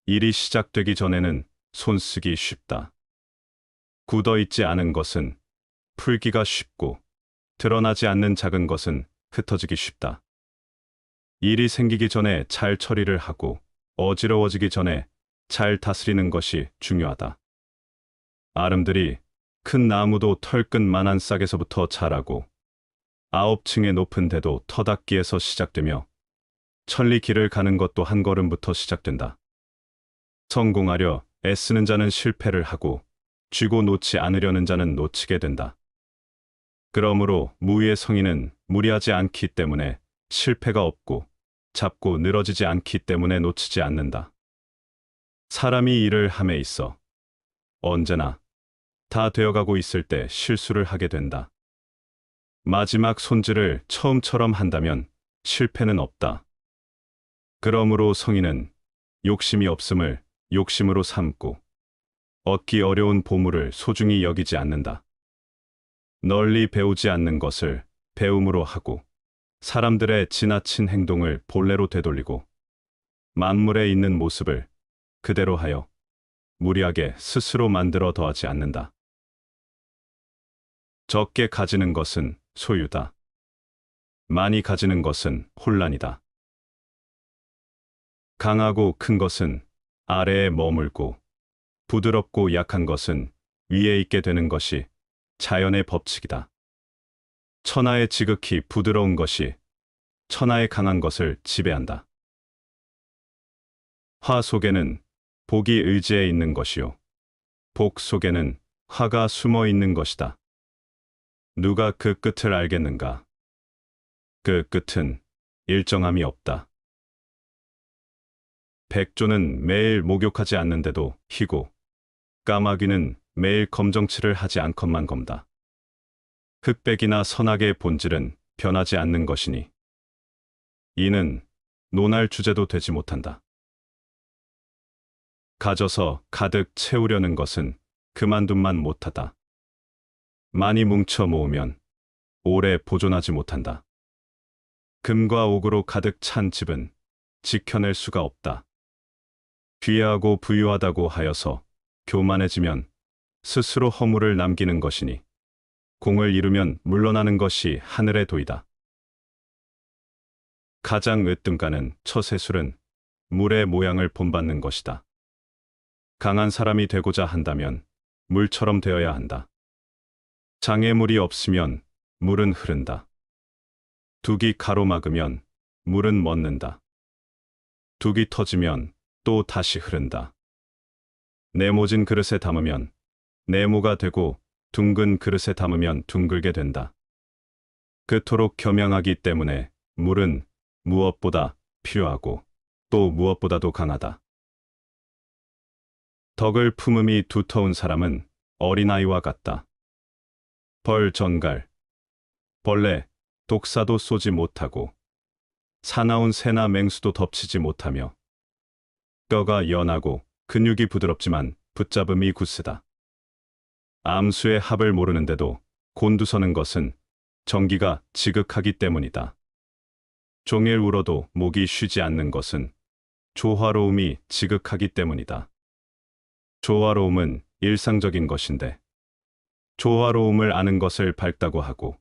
일이 시작되기 전에는 손쓰기 쉽다. 굳어있지 않은 것은 풀기가 쉽고 드러나지 않는 작은 것은 흩어지기 쉽다. 일이 생기기 전에 잘 처리를 하고 어지러워지기 전에 잘 다스리는 것이 중요하다. 아름들이 큰 나무도 털끝만한 싹에서부터 자라고 9층의 높은 데도 터닫기에서 시작되며 천리 길을 가는 것도 한 걸음부터 시작된다. 성공하려 애쓰는 자는 실패를 하고 쥐고 놓지 않으려는 자는 놓치게 된다. 그러므로 무위의 성인은 무리하지 않기 때문에 실패가 없고 잡고 늘어지지 않기 때문에 놓치지 않는다. 사람이 일을 함에 있어 언제나 다 되어가고 있을 때 실수를 하게 된다. 마지막 손질을 처음처럼 한다면 실패는 없다. 그러므로 성인은 욕심이 없음을 욕심으로 삼고 얻기 어려운 보물을 소중히 여기지 않는다. 널리 배우지 않는 것을 배움으로 하고 사람들의 지나친 행동을 본래로 되돌리고 만물에 있는 모습을 그대로 하여 무리하게 스스로 만들어 더하지 않는다. 적게 가지는 것은 소유다. 많이 가지는 것은 혼란이다. 강하고 큰 것은 아래에 머물고 부드럽고 약한 것은 위에 있게 되는 것이 자연의 법칙이다. 천하의 지극히 부드러운 것이 천하의 강한 것을 지배한다. 화 속에는 복이 의지해 있는 것이요 복 속에는 화가 숨어 있는 것이다. 누가 그 끝을 알겠는가? 그 끝은 일정함이 없다. 백조는 매일 목욕하지 않는데도 희고 까마귀는 매일 검정칠을 하지 않건만 검다. 흑백이나 선악의 본질은 변하지 않는 것이니 이는 논할 주제도 되지 못한다. 가져서 가득 채우려는 것은 그만둔만 못하다. 많이 뭉쳐 모으면 오래 보존하지 못한다. 금과 옥으로 가득 찬 집은 지켜낼 수가 없다. 귀하고 부유하다고 하여서 교만해지면 스스로 허물을 남기는 것이니 공을 이루면 물러나는 것이 하늘의 도이다. 가장 으뜸가는 처세술은 물의 모양을 본받는 것이다. 강한 사람이 되고자 한다면 물처럼 되어야 한다. 장애물이 없으면 물은 흐른다. 둑이 가로막으면 물은 멎는다. 둑이 터지면 또 다시 흐른다. 네모진 그릇에 담으면 네모가 되고 둥근 그릇에 담으면 둥글게 된다. 그토록 겸양하기 때문에 물은 무엇보다 필요하고 또 무엇보다도 강하다. 덕을 품음이 두터운 사람은 어린아이와 같다. 벌 전갈, 벌레, 독사도 쏘지 못하고 사나운 새나 맹수도 덮치지 못하며 뼈가 연하고 근육이 부드럽지만 붙잡음이 굳세다. 암수의 합을 모르는데도 곤두서는 것은 정기가 지극하기 때문이다. 종일 울어도 목이 쉬지 않는 것은 조화로움이 지극하기 때문이다. 조화로움은 일상적인 것인데 조화로움을 아는 것을 밝다고 하고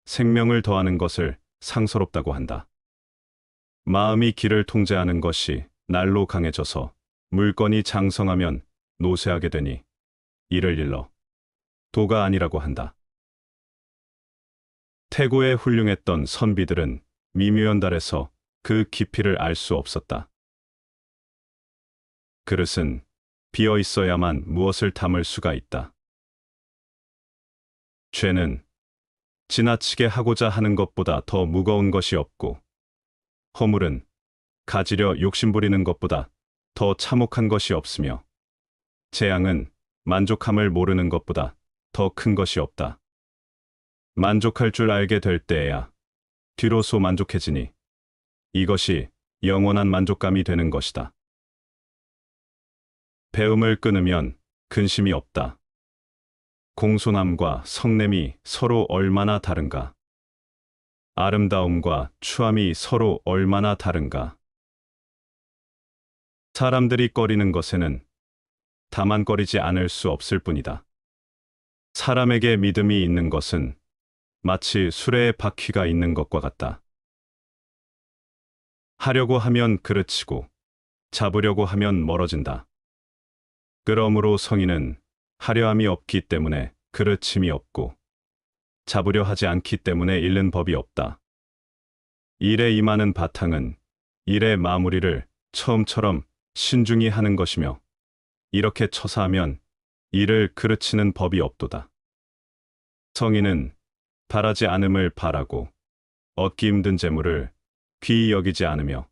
생명을 더하는 것을 상서롭다고 한다. 마음이 기를 통제하는 것이 날로 강해져서 물건이 장성하면 노쇠하게 되니 이를 일러 도가 아니라고 한다. 태고에 훌륭했던 선비들은 미묘연달에서 그 깊이를 알 수 없었다. 그릇은 비어 있어야만 무엇을 담을 수가 있다. 죄는 지나치게 하고자 하는 것보다 더 무거운 것이 없고, 허물은 가지려 욕심부리는 것보다 더 참혹한 것이 없으며, 재앙은 만족함을 모르는 것보다 더 큰 것이 없다. 만족할 줄 알게 될 때에야 뒤로소 만족해지니 이것이 영원한 만족감이 되는 것이다. 배움을 끊으면 근심이 없다. 공손함과 성냄이 서로 얼마나 다른가. 아름다움과 추함이 서로 얼마나 다른가. 사람들이 꺼리는 것에는 다만 꺼리지 않을 수 없을 뿐이다. 사람에게 믿음이 있는 것은 마치 수레에 바퀴가 있는 것과 같다. 하려고 하면 그르치고 잡으려고 하면 멀어진다. 그러므로 성인은 하려함이 없기 때문에 그르침이 없고 잡으려 하지 않기 때문에 잃는 법이 없다. 일에 임하는 바탕은 일의 마무리를 처음처럼 신중히 하는 것이며 이렇게 처사하면 일을 그르치는 법이 없도다. 성인은 바라지 않음을 바라고 얻기 힘든 재물을 귀히 여기지 않으며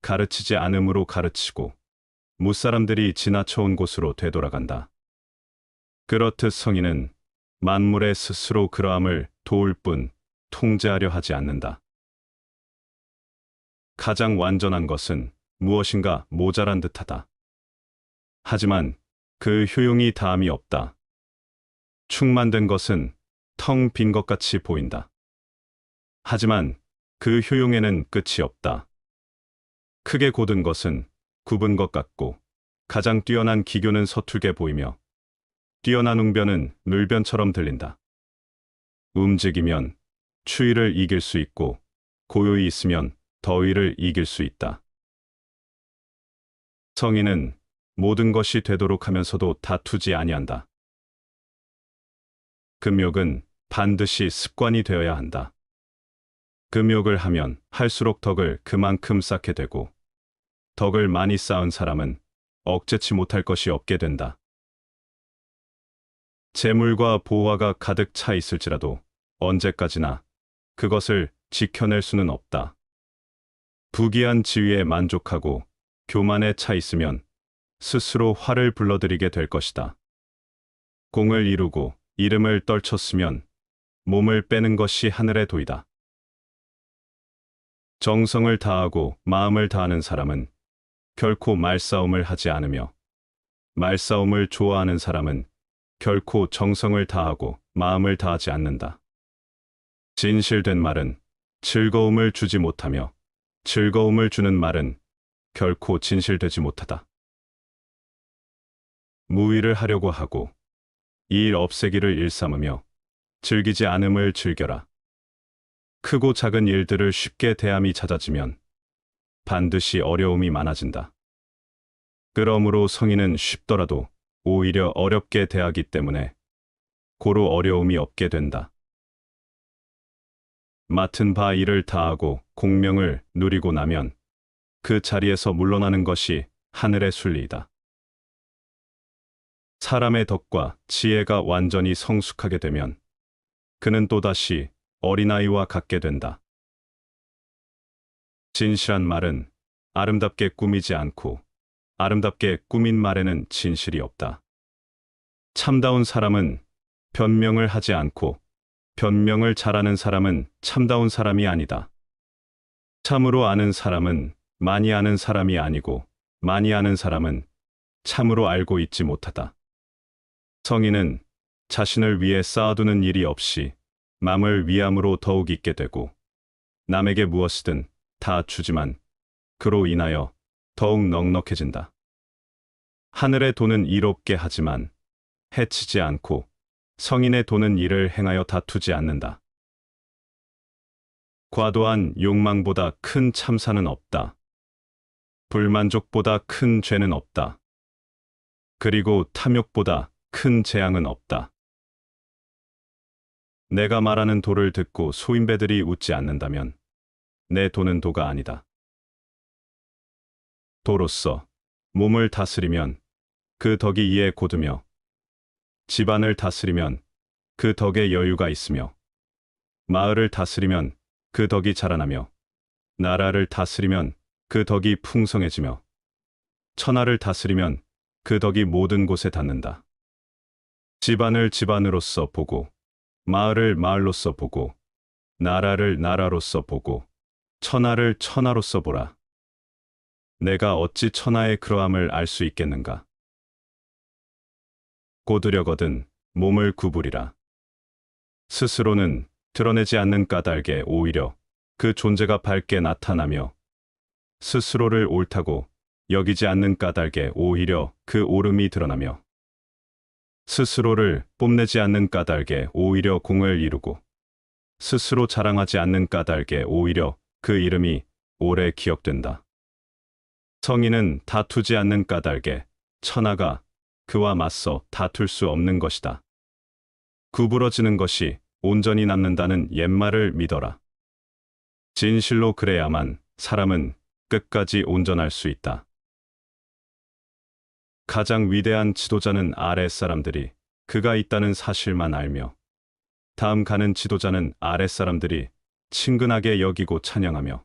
가르치지 않음으로 가르치고 무사람들이 지나쳐온 곳으로 되돌아간다. 그렇듯 성인은 만물에 스스로 그러함을 도울 뿐 통제하려 하지 않는다. 가장 완전한 것은 무엇인가 모자란 듯하다. 하지만 그 효용이 다함이 없다. 충만된 것은 텅 빈 것 같이 보인다. 하지만 그 효용에는 끝이 없다. 크게 곧은 것은 굽은 것 같고 가장 뛰어난 기교는 서툴게 보이며 뛰어난 웅변은 물변처럼 들린다. 움직이면 추위를 이길 수 있고 고요히 있으면 더위를 이길 수 있다. 성인은 모든 것이 되도록 하면서도 다투지 아니한다. 금욕은 반드시 습관이 되어야 한다. 금욕을 하면 할수록 덕을 그만큼 쌓게 되고 덕을 많이 쌓은 사람은 억제치 못할 것이 없게 된다. 재물과 보화가 가득 차 있을지라도 언제까지나 그것을 지켜낼 수는 없다. 부귀한 지위에 만족하고 교만에 차 있으면 스스로 화를 불러들이게 될 것이다. 공을 이루고 이름을 떨쳤으면 몸을 빼는 것이 하늘의 도이다. 정성을 다하고 마음을 다하는 사람은 결코 말싸움을 하지 않으며 말싸움을 좋아하는 사람은 결코 정성을 다하고 마음을 다하지 않는다. 진실된 말은 즐거움을 주지 못하며 즐거움을 주는 말은 결코 진실되지 못하다. 무의를 하려고 하고 일 없애기를 일삼으며 즐기지 않음을 즐겨라. 크고 작은 일들을 쉽게 대함이 잦아지면 반드시 어려움이 많아진다. 그러므로 성인은 쉽더라도 오히려 어렵게 대하기 때문에 고로 어려움이 없게 된다. 맡은 바 일을 다하고 공명을 누리고 나면 그 자리에서 물러나는 것이 하늘의 순리이다. 사람의 덕과 지혜가 완전히 성숙하게 되면 그는 또다시 어린아이와 같게 된다. 진실한 말은 아름답게 꾸미지 않고 아름답게 꾸민 말에는 진실이 없다. 참다운 사람은 변명을 하지 않고 변명을 잘하는 사람은 참다운 사람이 아니다. 참으로 아는 사람은 많이 아는 사람이 아니고 많이 아는 사람은 참으로 알고 있지 못하다. 성인은 자신을 위해 쌓아두는 일이 없이 남을 위함으로 더욱 있게 되고 남에게 무엇이든 다 주지만 그로 인하여 더욱 넉넉해진다. 하늘의 도는 이롭게 하지만 해치지 않고 성인의 도는 이를 행하여 다투지 않는다. 과도한 욕망보다 큰 참사는 없다. 불만족보다 큰 죄는 없다. 그리고 탐욕보다 큰 재앙은 없다. 내가 말하는 도를 듣고 소인배들이 웃지 않는다면 내 도는 도가 아니다. 도로서 몸을 다스리면 그 덕이 이에 곧으며 집안을 다스리면 그 덕에 여유가 있으며 마을을 다스리면 그 덕이 자라나며 나라를 다스리면 그 덕이 풍성해지며 천하를 다스리면 그 덕이 모든 곳에 닿는다. 집안을 집안으로서 보고 마을을 마을로서 보고 나라를 나라로서 보고 천하를 천하로서 보라. 내가 어찌 천하의 그러함을 알 수 있겠는가? 고두려거든 몸을 구부리라. 스스로는 드러내지 않는 까닭에 오히려 그 존재가 밝게 나타나며 스스로를 옳다고 여기지 않는 까닭에 오히려 그 옳음이 드러나며 스스로를 뽐내지 않는 까닭에 오히려 공을 이루고 스스로 자랑하지 않는 까닭에 오히려 그 이름이 오래 기억된다. 성인은 다투지 않는 까닭에 천하가 그와 맞서 다툴 수 없는 것이다. 구부러지는 것이 온전히 남는다는 옛말을 믿어라. 진실로 그래야만 사람은 끝까지 온전할 수 있다. 가장 위대한 지도자는 아랫사람들이 그가 있다는 사실만 알며 다음 가는 지도자는 아랫사람들이 친근하게 여기고 찬양하며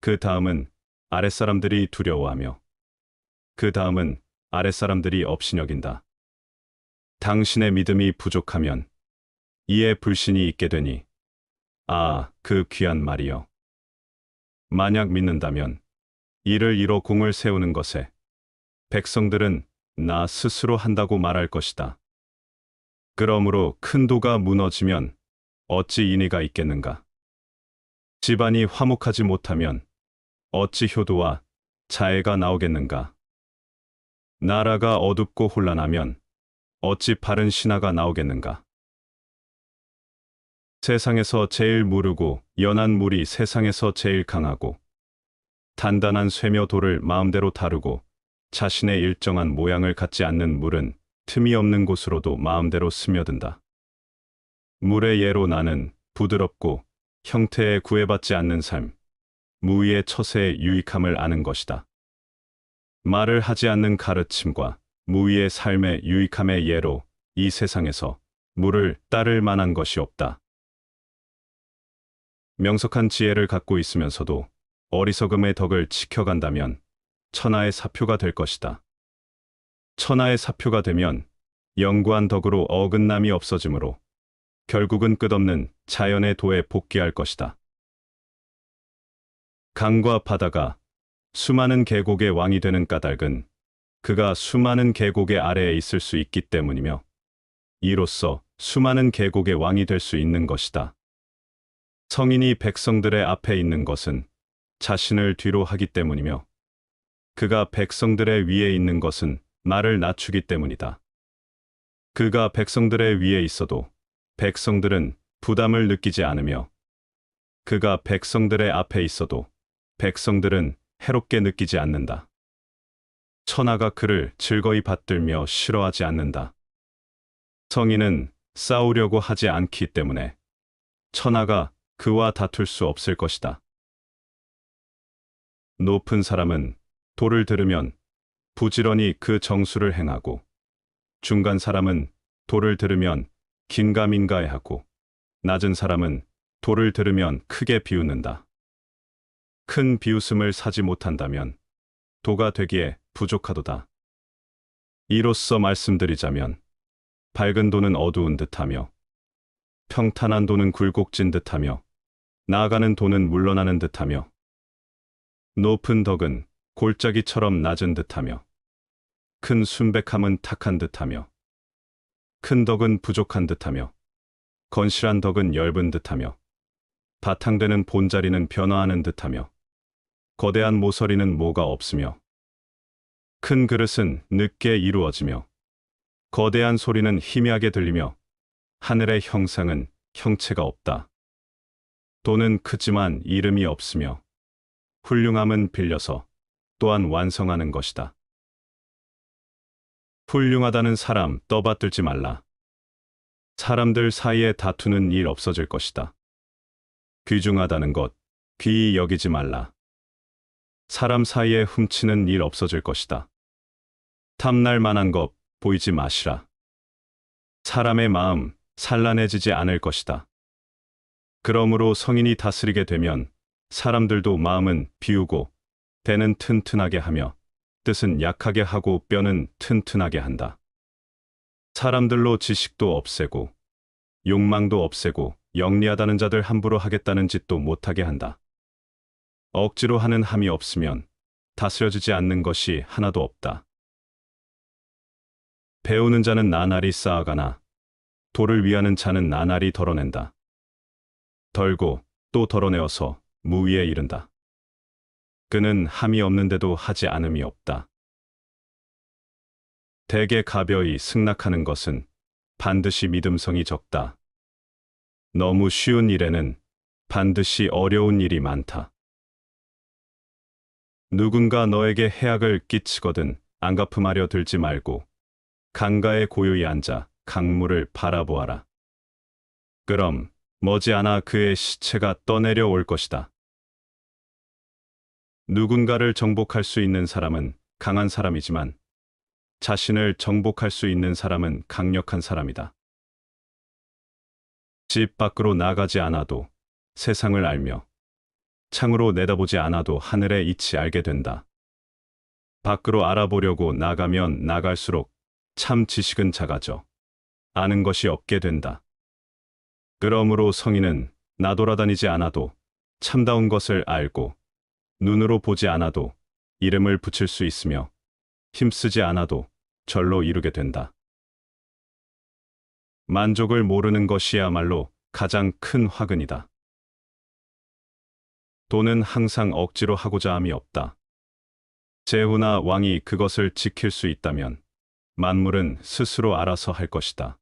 그 다음은 아랫사람들이 두려워하며 그 다음은 아랫사람들이 업신여긴다. 당신의 믿음이 부족하면 이에 불신이 있게 되니 그 귀한 말이여. 만약 믿는다면 이를 이뤄 공을 세우는 것에 백성들은 나 스스로 한다고 말할 것이다. 그러므로 큰 도가 무너지면 어찌 인의가 있겠는가? 집안이 화목하지 못하면 어찌 효도와 자애가 나오겠는가? 나라가 어둡고 혼란하면 어찌 바른 신하가 나오겠는가? 세상에서 제일 무르고 연한 물이 세상에서 제일 강하고 단단한 쇠며 돌을 마음대로 다루고 자신의 일정한 모양을 갖지 않는 물은 틈이 없는 곳으로도 마음대로 스며든다. 물의 예로 나는 부드럽고 형태에 구애받지 않는 삶, 무의의 처세의 유익함을 아는 것이다. 말을 하지 않는 가르침과 무의의 삶의 유익함의 예로 이 세상에서 물을 따를 만한 것이 없다. 명석한 지혜를 갖고 있으면서도 어리석음의 덕을 지켜간다면 천하의 사표가 될 것이다. 천하의 사표가 되면 영구한 덕으로 어긋남이 없어지므로 결국은 끝없는 자연의 도에 복귀할 것이다. 강과 바다가 수많은 계곡의 왕이 되는 까닭은 그가 수많은 계곡의 아래에 있을 수 있기 때문이며 이로써 수많은 계곡의 왕이 될 수 있는 것이다. 성인이 백성들의 앞에 있는 것은 자신을 뒤로 하기 때문이며 그가 백성들의 위에 있는 것은 나를 낮추기 때문이다. 그가 백성들의 위에 있어도 백성들은 부담을 느끼지 않으며 그가 백성들의 앞에 있어도 백성들은 해롭게 느끼지 않는다. 천하가 그를 즐거이 받들며 싫어하지 않는다. 성인은 싸우려고 하지 않기 때문에 천하가 그와 다툴 수 없을 것이다. 높은 사람은 도를 들으면 부지런히 그 정수를 행하고 중간 사람은 도를 들으면 긴가민가해하고 낮은 사람은 도를 들으면 크게 비웃는다. 큰 비웃음을 사지 못한다면 도가 되기에 부족하도다. 이로써 말씀드리자면 밝은 도는 어두운 듯하며 평탄한 도는 굴곡진 듯하며 나아가는 도는 물러나는 듯하며 높은 덕은 골짜기처럼 낮은 듯하며 큰 순백함은 탁한 듯하며 큰 덕은 부족한 듯하며 건실한 덕은 엷은 듯하며 바탕되는 본자리는 변화하는 듯하며 거대한 모서리는 모가 없으며 큰 그릇은 늦게 이루어지며 거대한 소리는 희미하게 들리며 하늘의 형상은 형체가 없다. 돈은 크지만 이름이 없으며 훌륭함은 빌려서 또한 완성하는 것이다. 훌륭하다는 사람 떠받들지 말라. 사람들 사이에 다투는 일 없어질 것이다. 귀중하다는 것 귀히 여기지 말라. 사람 사이에 훔치는 일 없어질 것이다. 탐날 만한 것 보이지 마시라. 사람의 마음 산란해지지 않을 것이다. 그러므로 성인이 다스리게 되면 사람들도 마음은 비우고 배는 튼튼하게 하며 뜻은 약하게 하고 뼈는 튼튼하게 한다. 사람들로 지식도 없애고 욕망도 없애고 영리하다는 자들 함부로 하겠다는 짓도 못하게 한다. 억지로 하는 함이 없으면 다스려지지 않는 것이 하나도 없다. 배우는 자는 나날이 쌓아가나 도를 위하는 자는 나날이 덜어낸다. 덜고 또 덜어내어서 무위에 이른다. 그는 함이 없는데도 하지 않음이 없다. 대개 가벼이 승낙하는 것은 반드시 믿음성이 적다. 너무 쉬운 일에는 반드시 어려운 일이 많다. 누군가 너에게 해악을 끼치거든 안갚음하려 들지 말고 강가에 고요히 앉아 강물을 바라보아라. 그럼 머지않아 그의 시체가 떠내려 올 것이다. 누군가를 정복할 수 있는 사람은 강한 사람이지만 자신을 정복할 수 있는 사람은 강력한 사람이다. 집 밖으로 나가지 않아도 세상을 알며 창으로 내다보지 않아도 하늘의 이치 알게 된다. 밖으로 알아보려고 나가면 나갈수록 참 지식은 작아져 아는 것이 없게 된다. 그러므로 성인은 나돌아다니지 않아도 참다운 것을 알고 눈으로 보지 않아도 이름을 붙일 수 있으며 힘쓰지 않아도 절로 이루게 된다. 만족을 모르는 것이야말로 가장 큰 화근이다. 돈은 항상 억지로 하고자 함이 없다. 제후나 왕이 그것을 지킬 수 있다면 만물은 스스로 알아서 할 것이다.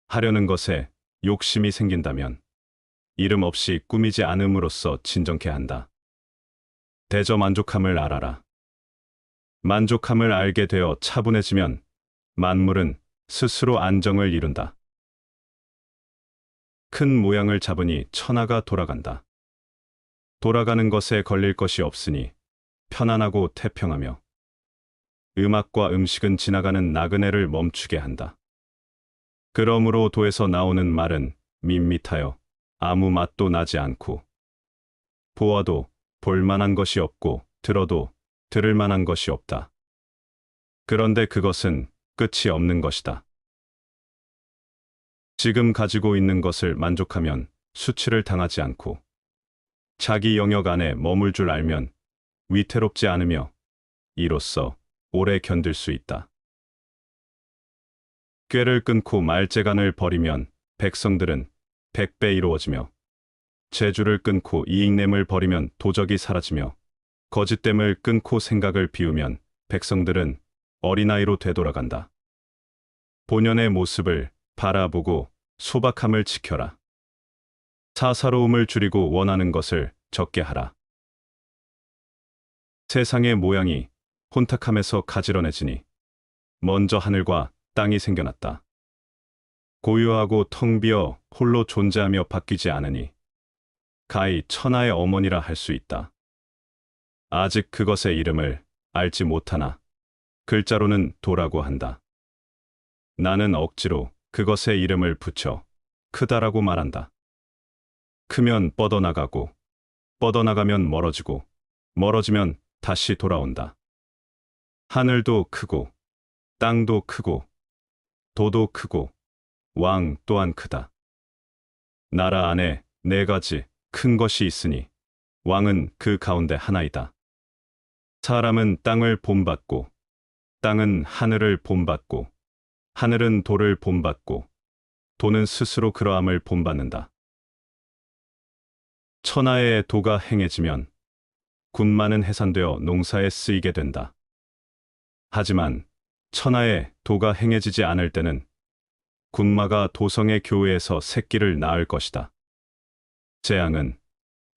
하려는 것에 욕심이 생긴다면 이름 없이 꾸미지 않음으로써 진정케 한다. 대저 만족함을 알아라. 만족함을 알게 되어 차분해지면 만물은 스스로 안정을 이룬다. 큰 모양을 잡으니 천하가 돌아간다. 돌아가는 것에 걸릴 것이 없으니 편안하고 태평하며 음악과 음식은 지나가는 나그네를 멈추게 한다. 그러므로 도에서 나오는 말은 밋밋하여 아무 맛도 나지 않고 보아도 볼 만한 것이 없고 들어도 들을 만한 것이 없다. 그런데 그것은 끝이 없는 것이다. 지금 가지고 있는 것을 만족하면 수치를 당하지 않고 자기 영역 안에 머물 줄 알면 위태롭지 않으며 이로써 오래 견딜 수 있다. 꾀를 끊고 말재간을 버리면 백성들은 100배 이루어지며 재주를 끊고 이익냄을 버리면 도적이 사라지며 거짓됨을 끊고 생각을 비우면 백성들은 어린아이로 되돌아간다. 본연의 모습을 바라보고 소박함을 지켜라. 사사로움을 줄이고 원하는 것을 적게 하라. 세상의 모양이 혼탁함에서 가지런해지니 먼저 하늘과 땅이 생겨났다. 고요하고 텅 비어 홀로 존재하며 바뀌지 않으니 가히 천하의 어머니라 할 수 있다. 아직 그것의 이름을 알지 못하나 글자로는 도라고 한다. 나는 억지로 그것의 이름을 붙여 크다라고 말한다. 크면 뻗어나가고 뻗어나가면 멀어지고 멀어지면 다시 돌아온다. 하늘도 크고 땅도 크고 도도 크고 왕 또한 크다. 나라 안에 4가지 큰 것이 있으니 왕은 그 가운데 하나이다. 사람은 땅을 본받고 땅은 하늘을 본받고 하늘은 도를 본받고 도는 스스로 그러함을 본받는다. 천하의 도가 행해지면 군마는 해산되어 농사에 쓰이게 된다. 하지만 천하에 도가 행해지지 않을 때는 군마가 도성의 교회에서 새끼를 낳을 것이다. 재앙은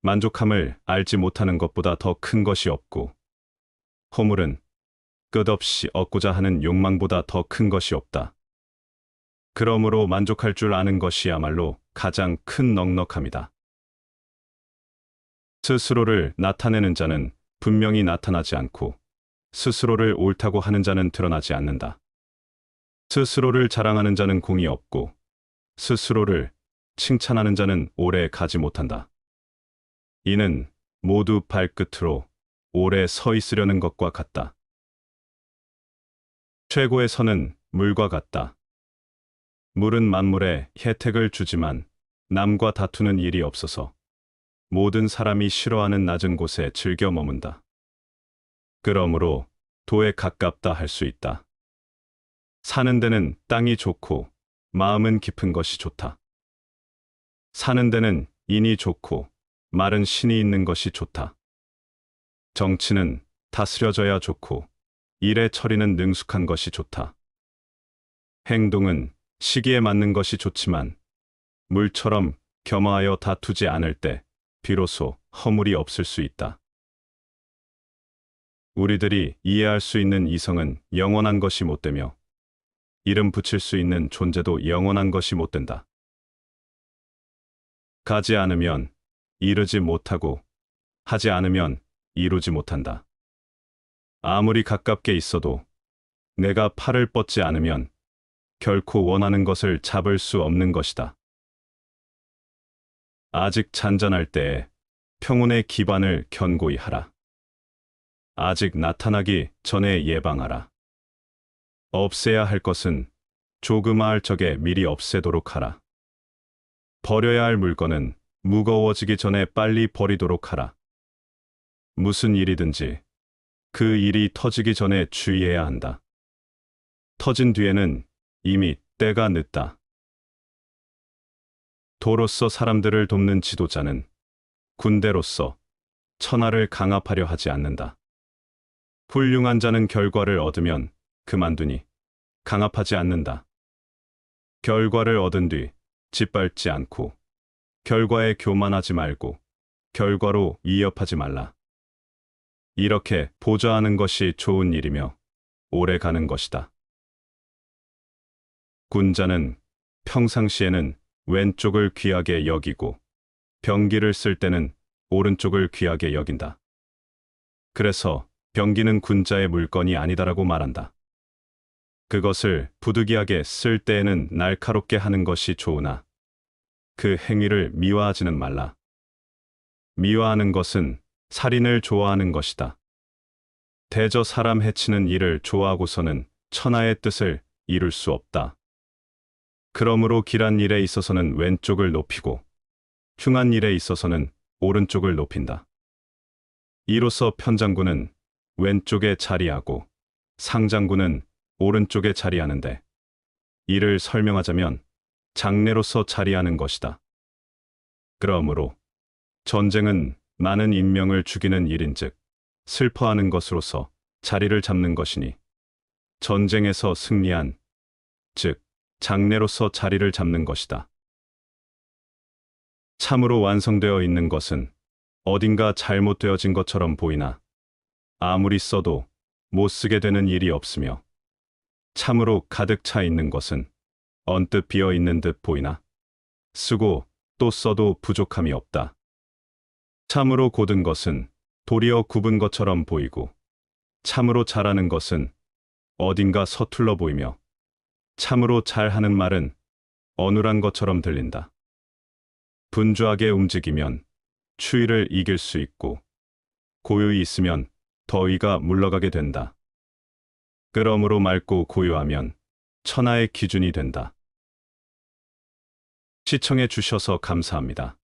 만족함을 알지 못하는 것보다 더 큰 것이 없고, 허물은 끝없이 얻고자 하는 욕망보다 더 큰 것이 없다. 그러므로 만족할 줄 아는 것이야말로 가장 큰 넉넉함이다. 스스로를 나타내는 자는 분명히 나타나지 않고, 스스로를 옳다고 하는 자는 드러나지 않는다. 스스로를 자랑하는 자는 공이 없고, 스스로를 칭찬하는 자는 오래 가지 못한다. 이는 모두 발끝으로 오래 서 있으려는 것과 같다. 최고의 선은 물과 같다. 물은 만물에 혜택을 주지만 남과 다투는 일이 없어서 모든 사람이 싫어하는 낮은 곳에 즐겨 머문다. 그러므로 도에 가깝다 할 수 있다. 사는 데는 땅이 좋고 마음은 깊은 것이 좋다. 사는 데는 인이 좋고 마른 신이 있는 것이 좋다. 정치는 다스려져야 좋고 일의 처리는 능숙한 것이 좋다. 행동은 시기에 맞는 것이 좋지만 물처럼 겸허하여 다투지 않을 때 비로소 허물이 없을 수 있다. 우리들이 이해할 수 있는 이성은 영원한 것이 못되며 이름 붙일 수 있는 존재도 영원한 것이 못된다. 가지 않으면 이르지 못하고 하지 않으면 이루지 못한다. 아무리 가깝게 있어도 내가 팔을 뻗지 않으면 결코 원하는 것을 잡을 수 없는 것이다. 아직 잔잔할 때에 평온의 기반을 견고히 하라. 아직 나타나기 전에 예방하라. 없애야 할 것은 조그마할 적에 미리 없애도록 하라. 버려야 할 물건은 무거워지기 전에 빨리 버리도록 하라. 무슨 일이든지 그 일이 터지기 전에 주의해야 한다. 터진 뒤에는 이미 때가 늦다. 도로서 사람들을 돕는 지도자는 군대로서 천하를 강압하려 하지 않는다. 훌륭한 자는 결과를 얻으면 그만두니 강압하지 않는다. 결과를 얻은 뒤 짓밟지 않고 결과에 교만하지 말고 결과로 이협하지 말라. 이렇게 보좌하는 것이 좋은 일이며 오래 가는 것이다. 군자는 평상시에는 왼쪽을 귀하게 여기고 병기를 쓸 때는 오른쪽을 귀하게 여긴다. 그래서 병기는 군자의 물건이 아니다라고 말한다. 그것을 부득이하게 쓸 때에는 날카롭게 하는 것이 좋으나 그 행위를 미화하지는 말라. 미화하는 것은 살인을 좋아하는 것이다. 대저 사람 해치는 일을 좋아하고서는 천하의 뜻을 이룰 수 없다. 그러므로 길한 일에 있어서는 왼쪽을 높이고 흉한 일에 있어서는 오른쪽을 높인다. 이로써 편장군은 왼쪽에 자리하고 상장군은 오른쪽에 자리하는데, 이를 설명하자면 장례로서 자리하는 것이다. 그러므로 전쟁은 많은 인명을 죽이는 일인즉 슬퍼하는 것으로서 자리를 잡는 것이니, 전쟁에서 승리한 즉 장례로서 자리를 잡는 것이다. 참으로 완성되어 있는 것은 어딘가 잘못되어진 것처럼 보이나 아무리 써도 못 쓰게 되는 일이 없으며, 참으로 가득 차 있는 것은 언뜻 비어 있는 듯 보이나 쓰고 또 써도 부족함이 없다. 참으로 곧은 것은 도리어 굽은 것처럼 보이고, 참으로 잘하는 것은 어딘가 서툴러 보이며, 참으로 잘하는 말은 어눌한 것처럼 들린다. 분주하게 움직이면 추위를 이길 수 있고, 고요히 있으면 더위가 물러가게 된다. 그러므로 맑고 고요하면 천하의 기준이 된다. 시청해 주셔서 감사합니다.